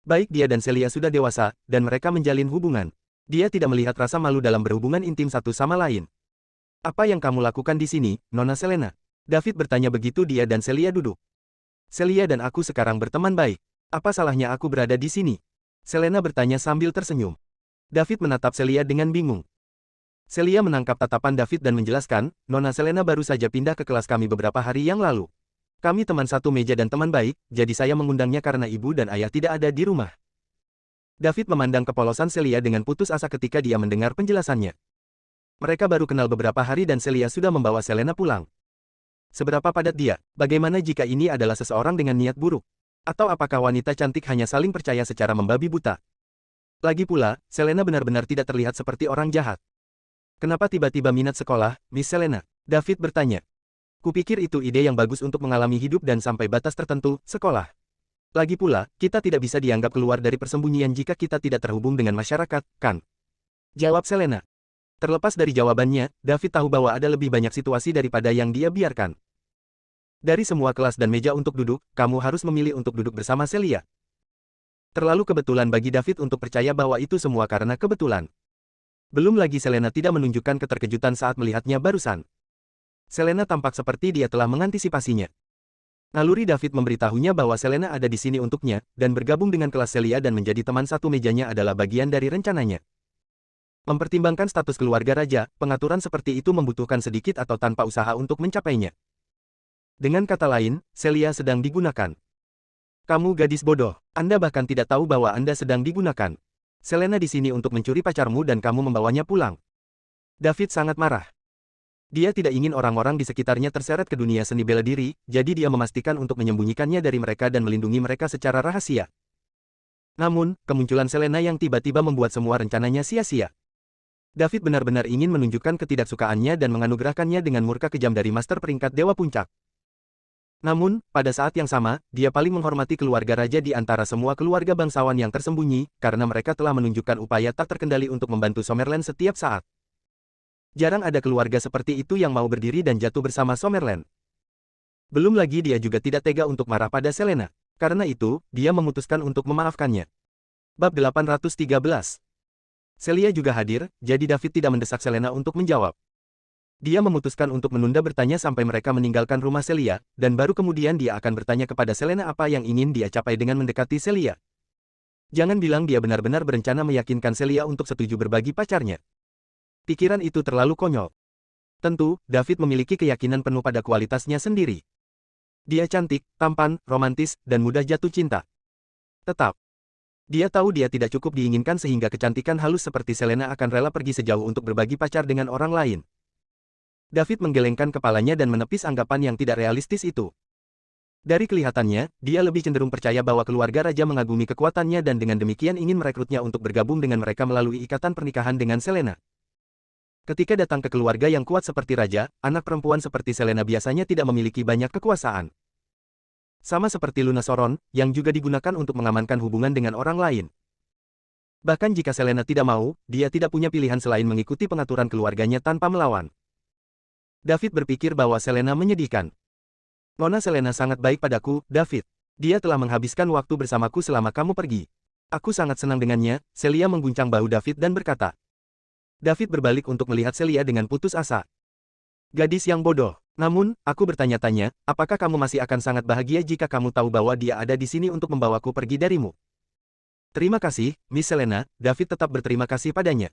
Baik dia dan Celia sudah dewasa, dan mereka menjalin hubungan. Dia tidak melihat rasa malu dalam berhubungan intim satu sama lain. Apa yang kamu lakukan di sini, Nona Selena? David bertanya begitu dia dan Celia duduk. Celia dan aku sekarang berteman baik. Apa salahnya aku berada di sini? Selena bertanya sambil tersenyum. David menatap Celia dengan bingung. Celia menangkap tatapan David dan menjelaskan, Nona Selena baru saja pindah ke kelas kami beberapa hari yang lalu. Kami teman satu meja dan teman baik, jadi saya mengundangnya karena ibu dan ayah tidak ada di rumah. David memandang kepolosan Celia dengan putus asa ketika dia mendengar penjelasannya. Mereka baru kenal beberapa hari dan Celia sudah membawa Selena pulang. Seberapa padat dia? Bagaimana jika ini adalah seseorang dengan niat buruk? Atau apakah wanita cantik hanya saling percaya secara membabi buta? Lagi pula, Selena benar-benar tidak terlihat seperti orang jahat. Kenapa tiba-tiba minat sekolah, Miss Selena? David bertanya. Kupikir itu ide yang bagus untuk mengalami hidup dan sampai batas tertentu, sekolah. Lagi pula, kita tidak bisa dianggap keluar dari persembunyian jika kita tidak terhubung dengan masyarakat, kan? Jawab Selena. Terlepas dari jawabannya, David tahu bahwa ada lebih banyak situasi daripada yang dia biarkan. Dari semua kelas dan meja untuk duduk, kamu harus memilih untuk duduk bersama Celia. Terlalu kebetulan bagi David untuk percaya bahwa itu semua karena kebetulan. Belum lagi Selena tidak menunjukkan keterkejutan saat melihatnya barusan. Selena tampak seperti dia telah mengantisipasinya. Naluri David memberitahunya bahwa Selena ada di sini untuknya, dan bergabung dengan kelas Celia dan menjadi teman satu mejanya adalah bagian dari rencananya. Mempertimbangkan status keluarga raja, pengaturan seperti itu membutuhkan sedikit atau tanpa usaha untuk mencapainya. Dengan kata lain, Celia sedang digunakan. Kamu gadis bodoh, Anda bahkan tidak tahu bahwa Anda sedang digunakan. Selena di sini untuk mencuri pacarmu dan kamu membawanya pulang. David sangat marah. Dia tidak ingin orang-orang di sekitarnya terseret ke dunia seni bela diri, jadi dia memastikan untuk menyembunyikannya dari mereka dan melindungi mereka secara rahasia. Namun, kemunculan Selena yang tiba-tiba membuat semua rencananya sia-sia. David benar-benar ingin menunjukkan ketidaksukaannya dan menganugerahkannya dengan murka kejam dari master peringkat Dewa Puncak. Namun, pada saat yang sama, dia paling menghormati keluarga raja di antara semua keluarga bangsawan yang tersembunyi, karena mereka telah menunjukkan upaya tak terkendali untuk membantu Summerland setiap saat. Jarang ada keluarga seperti itu yang mau berdiri dan jatuh bersama Summerland. Belum lagi dia juga tidak tega untuk marah pada Selena. Karena itu, dia memutuskan untuk memaafkannya. Bab 813. Celia juga hadir, jadi David tidak mendesak Selena untuk menjawab. Dia memutuskan untuk menunda bertanya sampai mereka meninggalkan rumah Celia, dan baru kemudian dia akan bertanya kepada Selena apa yang ingin dia capai dengan mendekati Celia. Jangan bilang dia benar-benar berencana meyakinkan Celia untuk setuju berbagi pacarnya. Pikiran itu terlalu konyol. Tentu, David memiliki keyakinan penuh pada kualitasnya sendiri. Dia cantik, tampan, romantis, dan mudah jatuh cinta. Tetap, dia tahu dia tidak cukup diinginkan sehingga kecantikan halus seperti Selena akan rela pergi sejauh untuk berbagi pacar dengan orang lain. David menggelengkan kepalanya dan menepis anggapan yang tidak realistis itu. Dari kelihatannya, dia lebih cenderung percaya bahwa keluarga raja mengagumi kekuatannya dan dengan demikian ingin merekrutnya untuk bergabung dengan mereka melalui ikatan pernikahan dengan Selena. Ketika datang ke keluarga yang kuat seperti raja, anak perempuan seperti Selena biasanya tidak memiliki banyak kekuasaan. Sama seperti Luna Soron, yang juga digunakan untuk mengamankan hubungan dengan orang lain. Bahkan jika Selena tidak mau, dia tidak punya pilihan selain mengikuti pengaturan keluarganya tanpa melawan. David berpikir bahwa Selena menyedihkan. Nona Selena sangat baik padaku, David. Dia telah menghabiskan waktu bersamaku selama kamu pergi. Aku sangat senang dengannya. Celia mengguncang bahu David dan berkata. David berbalik untuk melihat Celia dengan putus asa. Gadis yang bodoh. Namun, aku bertanya-tanya, apakah kamu masih akan sangat bahagia jika kamu tahu bahwa dia ada di sini untuk membawaku pergi darimu? Terima kasih, Miss Selena. David tetap berterima kasih padanya.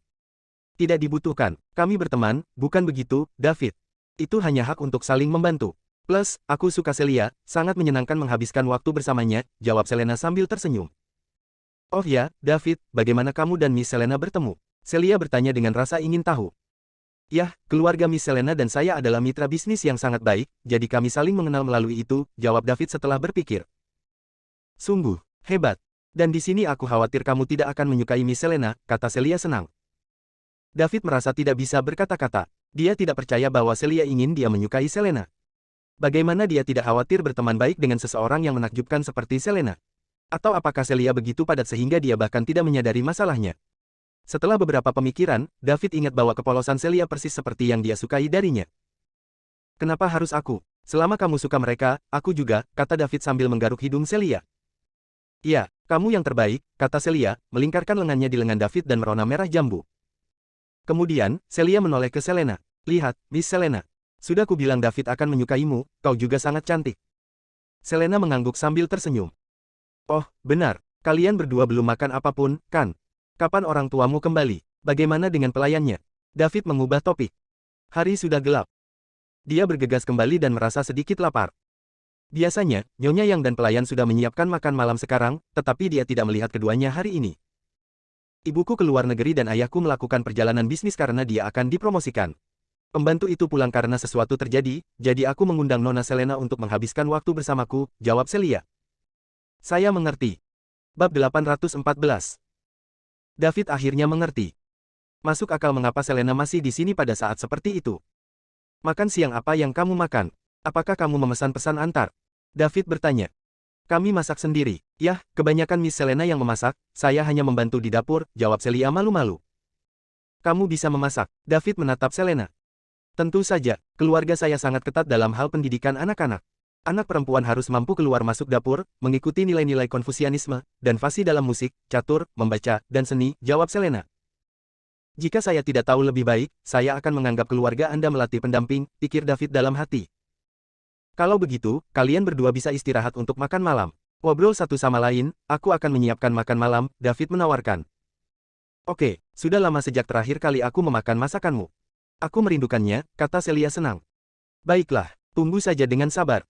Tidak dibutuhkan. Kami berteman, bukan begitu, David? Itu hanya hak untuk saling membantu. Plus, aku suka Celia, sangat menyenangkan menghabiskan waktu bersamanya, jawab Selena sambil tersenyum. Oh ya, David, bagaimana kamu dan Miss Selena bertemu? Celia bertanya dengan rasa ingin tahu. Yah, keluarga Miss Selena dan saya adalah mitra bisnis yang sangat baik, jadi kami saling mengenal melalui itu, jawab David setelah berpikir. Sungguh, hebat. Dan di sini aku khawatir kamu tidak akan menyukai Miss Selena, kata Celia senang. David merasa tidak bisa berkata-kata. Dia tidak percaya bahwa Celia ingin dia menyukai Selena. Bagaimana dia tidak khawatir berteman baik dengan seseorang yang menakjubkan seperti Selena? Atau apakah Celia begitu padat sehingga dia bahkan tidak menyadari masalahnya? Setelah beberapa pemikiran, David ingat bahwa kepolosan Celia persis seperti yang dia sukai darinya. Kenapa harus aku? Selama kamu suka mereka, aku juga, kata David sambil menggaruk hidung Celia. Ya, kamu yang terbaik, kata Celia, melingkarkan lengannya di lengan David dan merona merah jambu. Kemudian, Celia menoleh ke Selena. Lihat, Miss Selena. Sudah kubilang David akan menyukaimu, kau juga sangat cantik. Selena mengangguk sambil tersenyum. Oh, benar. Kalian berdua belum makan apapun, kan? Kapan orang tuamu kembali? Bagaimana dengan pelayannya? David mengubah topik. Hari sudah gelap. Dia bergegas kembali dan merasa sedikit lapar. Biasanya, Nyonya Yang dan pelayan sudah menyiapkan makan malam sekarang, tetapi dia tidak melihat keduanya hari ini. Ibuku ke luar negeri dan ayahku melakukan perjalanan bisnis karena dia akan dipromosikan. Pembantu itu pulang karena sesuatu terjadi, jadi aku mengundang Nona Selena untuk menghabiskan waktu bersamaku, jawab Celia. Saya mengerti. Bab 814. David akhirnya mengerti. Masuk akal mengapa Selena masih di sini pada saat seperti itu. Makan siang apa yang kamu makan? Apakah kamu memesan pesan antar? David bertanya. Kami masak sendiri. Yah, kebanyakan Miss Selena yang memasak, saya hanya membantu di dapur, jawab Celia malu-malu. Kamu bisa memasak. David menatap Selena. Tentu saja, keluarga saya sangat ketat dalam hal pendidikan anak-anak. Anak perempuan harus mampu keluar masuk dapur, mengikuti nilai-nilai Konfusianisme, dan fasih dalam musik, catur, membaca, dan seni, jawab Selena. Jika saya tidak tahu lebih baik, saya akan menganggap keluarga Anda melatih pendamping, pikir David dalam hati. Kalau begitu, kalian berdua bisa istirahat untuk makan malam. Ngobrol satu sama lain, aku akan menyiapkan makan malam, David menawarkan. Oke, sudah lama sejak terakhir kali aku memakan masakanmu. Aku merindukannya, kata Celia senang. Baiklah, tunggu saja dengan sabar.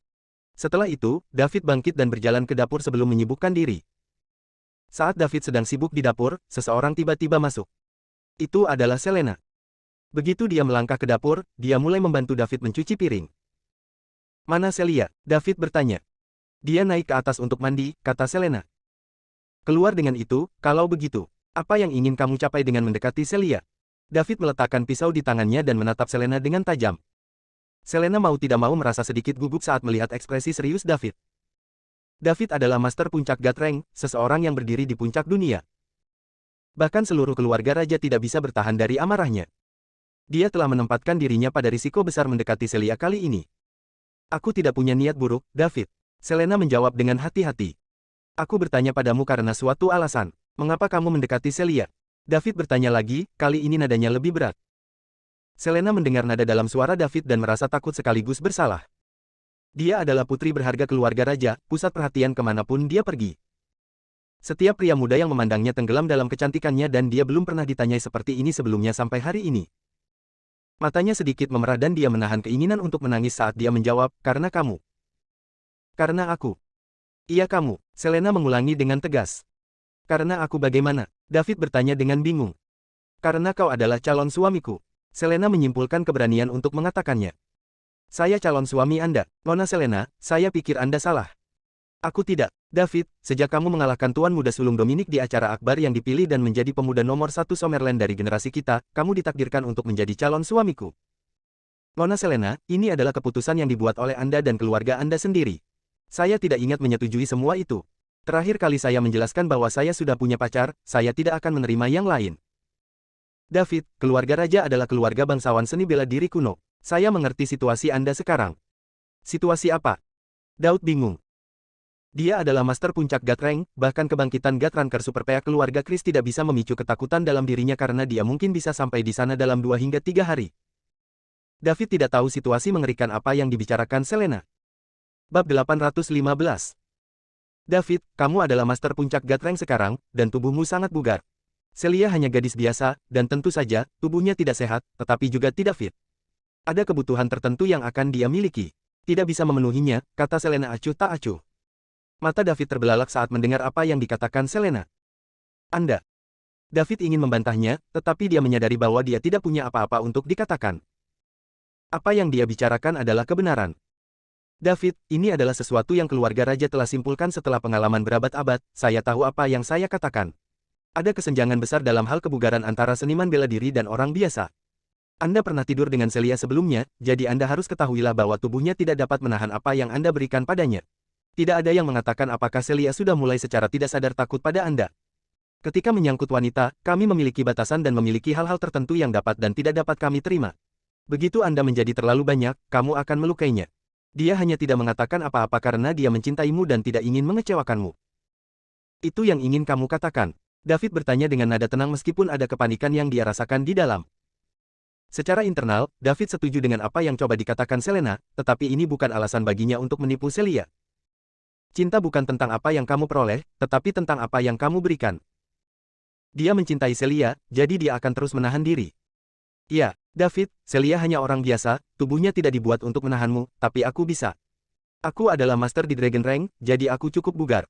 Setelah itu, David bangkit dan berjalan ke dapur sebelum menyibukkan diri. Saat David sedang sibuk di dapur, seseorang tiba-tiba masuk. Itu adalah Selena. Begitu dia melangkah ke dapur, dia mulai membantu David mencuci piring. Mana Celia? David bertanya. Dia naik ke atas untuk mandi, kata Selena. Keluar dengan itu, kalau begitu. Apa yang ingin kamu capai dengan mendekati Celia? David meletakkan pisau di tangannya dan menatap Selena dengan tajam. Selena mau tidak mau merasa sedikit gugup saat melihat ekspresi serius David. David adalah master puncak God Rank, seseorang yang berdiri di puncak dunia. Bahkan seluruh keluarga raja tidak bisa bertahan dari amarahnya. Dia telah menempatkan dirinya pada risiko besar mendekati Celia kali ini. Aku tidak punya niat buruk, David. Selena menjawab dengan hati-hati. Aku bertanya padamu karena suatu alasan. Mengapa kamu mendekati Celia? David bertanya lagi, kali ini nadanya lebih berat. Selena mendengar nada dalam suara David dan merasa takut sekaligus bersalah. Dia adalah putri berharga keluarga raja, pusat perhatian kemanapun dia pergi. Setiap pria muda yang memandangnya tenggelam dalam kecantikannya dan dia belum pernah ditanyai seperti ini sebelumnya sampai hari ini. Matanya sedikit memerah dan dia menahan keinginan untuk menangis saat dia menjawab, karena kamu. Karena aku. Iya kamu, Selena mengulangi dengan tegas. Karena aku bagaimana? David bertanya dengan bingung. Karena kau adalah calon suamiku. Selena menyimpulkan keberanian untuk mengatakannya. Saya calon suami Anda, Nona Selena, saya pikir Anda salah. Aku tidak, David, sejak kamu mengalahkan Tuan Muda Sulung Dominic di acara akbar yang dipilih dan menjadi pemuda nomor 1 Summerland dari generasi kita, kamu ditakdirkan untuk menjadi calon suamiku. Nona Selena, ini adalah keputusan yang dibuat oleh Anda dan keluarga Anda sendiri. Saya tidak ingat menyetujui semua itu. Terakhir kali saya menjelaskan bahwa saya sudah punya pacar, saya tidak akan menerima yang lain. David, keluarga raja adalah keluarga bangsawan seni bela diri kuno. Saya mengerti situasi Anda sekarang. Situasi apa? Daud bingung. Dia adalah master puncak God Rank, bahkan kebangkitan God Ranker Super PA keluarga Chris tidak bisa memicu ketakutan dalam dirinya karena dia mungkin bisa sampai di sana dalam 2 hingga 3 hari. David tidak tahu situasi mengerikan apa yang dibicarakan Selena. Bab 815. David, kamu adalah master puncak God Rank sekarang, dan tubuhmu sangat bugar. Celia hanya gadis biasa, dan tentu saja, tubuhnya tidak sehat, tetapi juga tidak fit. Ada kebutuhan tertentu yang akan dia miliki. Tidak bisa memenuhinya, kata Selena acuh tak acuh. Mata David terbelalak saat mendengar apa yang dikatakan Selena. Anda. David ingin membantahnya, tetapi dia menyadari bahwa dia tidak punya apa-apa untuk dikatakan. Apa yang dia bicarakan adalah kebenaran. David, ini adalah sesuatu yang keluarga raja telah simpulkan setelah pengalaman berabad-abad, saya tahu apa yang saya katakan. Ada kesenjangan besar dalam hal kebugaran antara seniman bela diri dan orang biasa. Anda pernah tidur dengan Celia sebelumnya, jadi Anda harus ketahuilah bahwa tubuhnya tidak dapat menahan apa yang Anda berikan padanya. Tidak ada yang mengatakan apakah Celia sudah mulai secara tidak sadar takut pada Anda. Ketika menyangkut wanita, kami memiliki batasan dan memiliki hal-hal tertentu yang dapat dan tidak dapat kami terima. Begitu Anda menjadi terlalu banyak, kamu akan melukainya. Dia hanya tidak mengatakan apa-apa karena dia mencintaimu dan tidak ingin mengecewakanmu. Itu yang ingin kamu katakan. David bertanya dengan nada tenang meskipun ada kepanikan yang dia rasakan di dalam. Secara internal, David setuju dengan apa yang coba dikatakan Selena, tetapi ini bukan alasan baginya untuk menipu Celia. Cinta bukan tentang apa yang kamu peroleh, tetapi tentang apa yang kamu berikan. Dia mencintai Celia, jadi dia akan terus menahan diri. Ya, David, Celia hanya orang biasa, tubuhnya tidak dibuat untuk menahanmu, tapi aku bisa. Aku adalah master di Dragon Rank, jadi aku cukup bugar.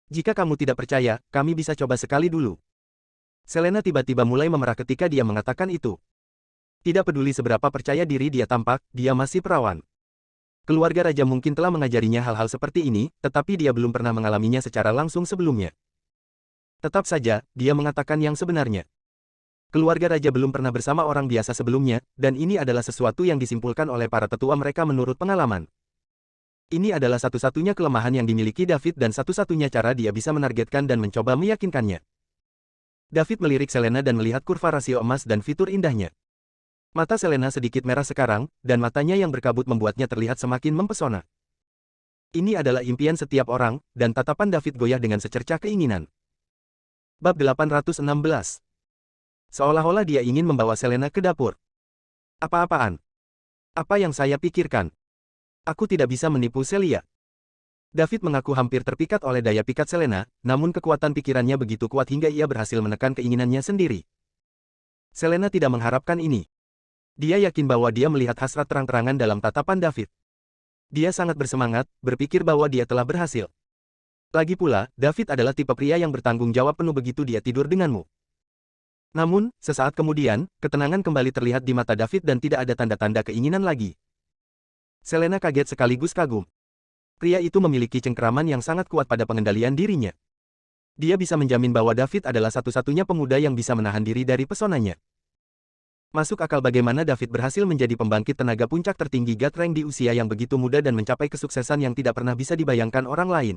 Jika kamu tidak percaya, kami bisa coba sekali dulu. Selena tiba-tiba mulai memerah ketika dia mengatakan itu. Tidak peduli seberapa percaya diri dia tampak, dia masih perawan. Keluarga raja mungkin telah mengajarinya hal-hal seperti ini, tetapi dia belum pernah mengalaminya secara langsung sebelumnya. Tetap saja, dia mengatakan yang sebenarnya. Keluarga raja belum pernah bersama orang biasa sebelumnya, dan ini adalah sesuatu yang disimpulkan oleh para tetua mereka menurut pengalaman. Ini adalah satu-satunya kelemahan yang dimiliki David dan satu-satunya cara dia bisa menargetkan dan mencoba meyakinkannya. David melirik Selena dan melihat kurva rasio emas dan fitur indahnya. Mata Selena sedikit merah sekarang, dan matanya yang berkabut membuatnya terlihat semakin mempesona. Ini adalah impian setiap orang, dan tatapan David goyah dengan secercah keinginan. Bab 816. Seolah-olah dia ingin membawa Selena ke dapur. Apa-apaan? Apa yang saya pikirkan? Aku tidak bisa menipu Celia. David mengaku hampir terpikat oleh daya pikat Selena, namun kekuatan pikirannya begitu kuat hingga ia berhasil menekan keinginannya sendiri. Selena tidak mengharapkan ini. Dia yakin bahwa dia melihat hasrat terang-terangan dalam tatapan David. Dia sangat bersemangat, berpikir bahwa dia telah berhasil. Lagi pula, David adalah tipe pria yang bertanggung jawab penuh begitu dia tidur denganmu. Namun, sesaat kemudian, ketenangan kembali terlihat di mata David dan tidak ada tanda-tanda keinginan lagi. Selena kaget sekaligus kagum. Pria itu memiliki cengkeraman yang sangat kuat pada pengendalian dirinya. Dia bisa menjamin bahwa David adalah satu-satunya pemuda yang bisa menahan diri dari pesonanya. Masuk akal bagaimana David berhasil menjadi pembangkit tenaga puncak tertinggi God Rank di usia yang begitu muda dan mencapai kesuksesan yang tidak pernah bisa dibayangkan orang lain.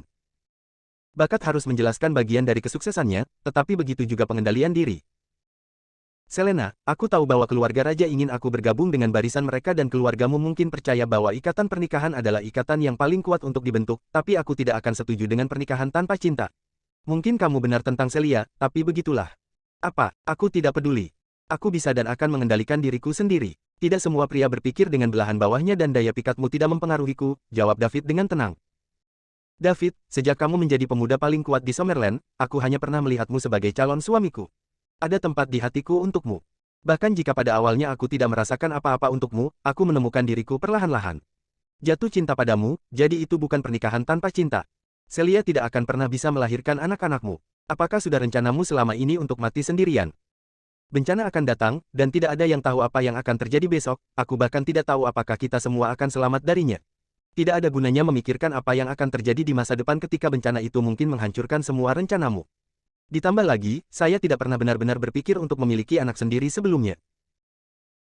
Bakat harus menjelaskan bagian dari kesuksesannya, tetapi begitu juga pengendalian diri. Selena, aku tahu bahwa keluarga raja ingin aku bergabung dengan barisan mereka dan keluargamu mungkin percaya bahwa ikatan pernikahan adalah ikatan yang paling kuat untuk dibentuk, tapi aku tidak akan setuju dengan pernikahan tanpa cinta. Mungkin kamu benar tentang Celia, tapi begitulah. Apa, aku tidak peduli. Aku bisa dan akan mengendalikan diriku sendiri. Tidak semua pria berpikir dengan belahan bawahnya dan daya pikatmu tidak mempengaruhiku, jawab David dengan tenang. David, sejak kamu menjadi pemuda paling kuat di Summerland, aku hanya pernah melihatmu sebagai calon suamiku. Ada tempat di hatiku untukmu. Bahkan jika pada awalnya aku tidak merasakan apa-apa untukmu, aku menemukan diriku perlahan-lahan. Jatuh cinta padamu, jadi itu bukan pernikahan tanpa cinta. Celia tidak akan pernah bisa melahirkan anak-anakmu. Apakah sudah rencanamu selama ini untuk mati sendirian? Bencana akan datang, dan tidak ada yang tahu apa yang akan terjadi besok, aku bahkan tidak tahu apakah kita semua akan selamat darinya. Tidak ada gunanya memikirkan apa yang akan terjadi di masa depan ketika bencana itu mungkin menghancurkan semua rencanamu. Ditambah lagi, saya tidak pernah benar-benar berpikir untuk memiliki anak sendiri sebelumnya.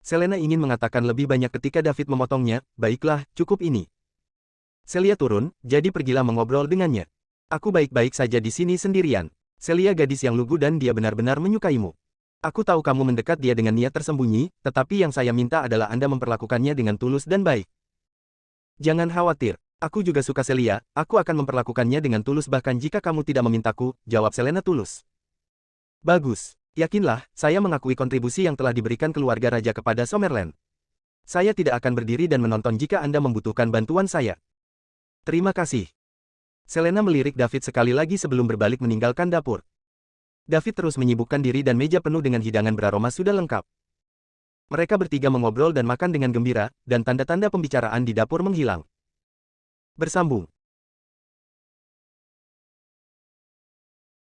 Selena ingin mengatakan lebih banyak ketika David memotongnya, baiklah, cukup ini. Celia turun, jadi pergilah mengobrol dengannya. Aku baik-baik saja di sini sendirian. Celia gadis yang lugu dan dia benar-benar menyukaimu. Aku tahu kamu mendekat dia dengan niat tersembunyi, tetapi yang saya minta adalah Anda memperlakukannya dengan tulus dan baik. Jangan khawatir. Aku juga suka Celia, aku akan memperlakukannya dengan tulus bahkan jika kamu tidak memintaku, jawab Selena tulus. Bagus. Yakinlah, saya mengakui kontribusi yang telah diberikan keluarga raja kepada Summerland. Saya tidak akan berdiri dan menonton jika Anda membutuhkan bantuan saya. Terima kasih. Selena melirik David sekali lagi sebelum berbalik meninggalkan dapur. David terus menyibukkan diri dan meja penuh dengan hidangan beraroma sudah lengkap. Mereka bertiga mengobrol dan makan dengan gembira, dan tanda-tanda pembicaraan di dapur menghilang. Bersambung.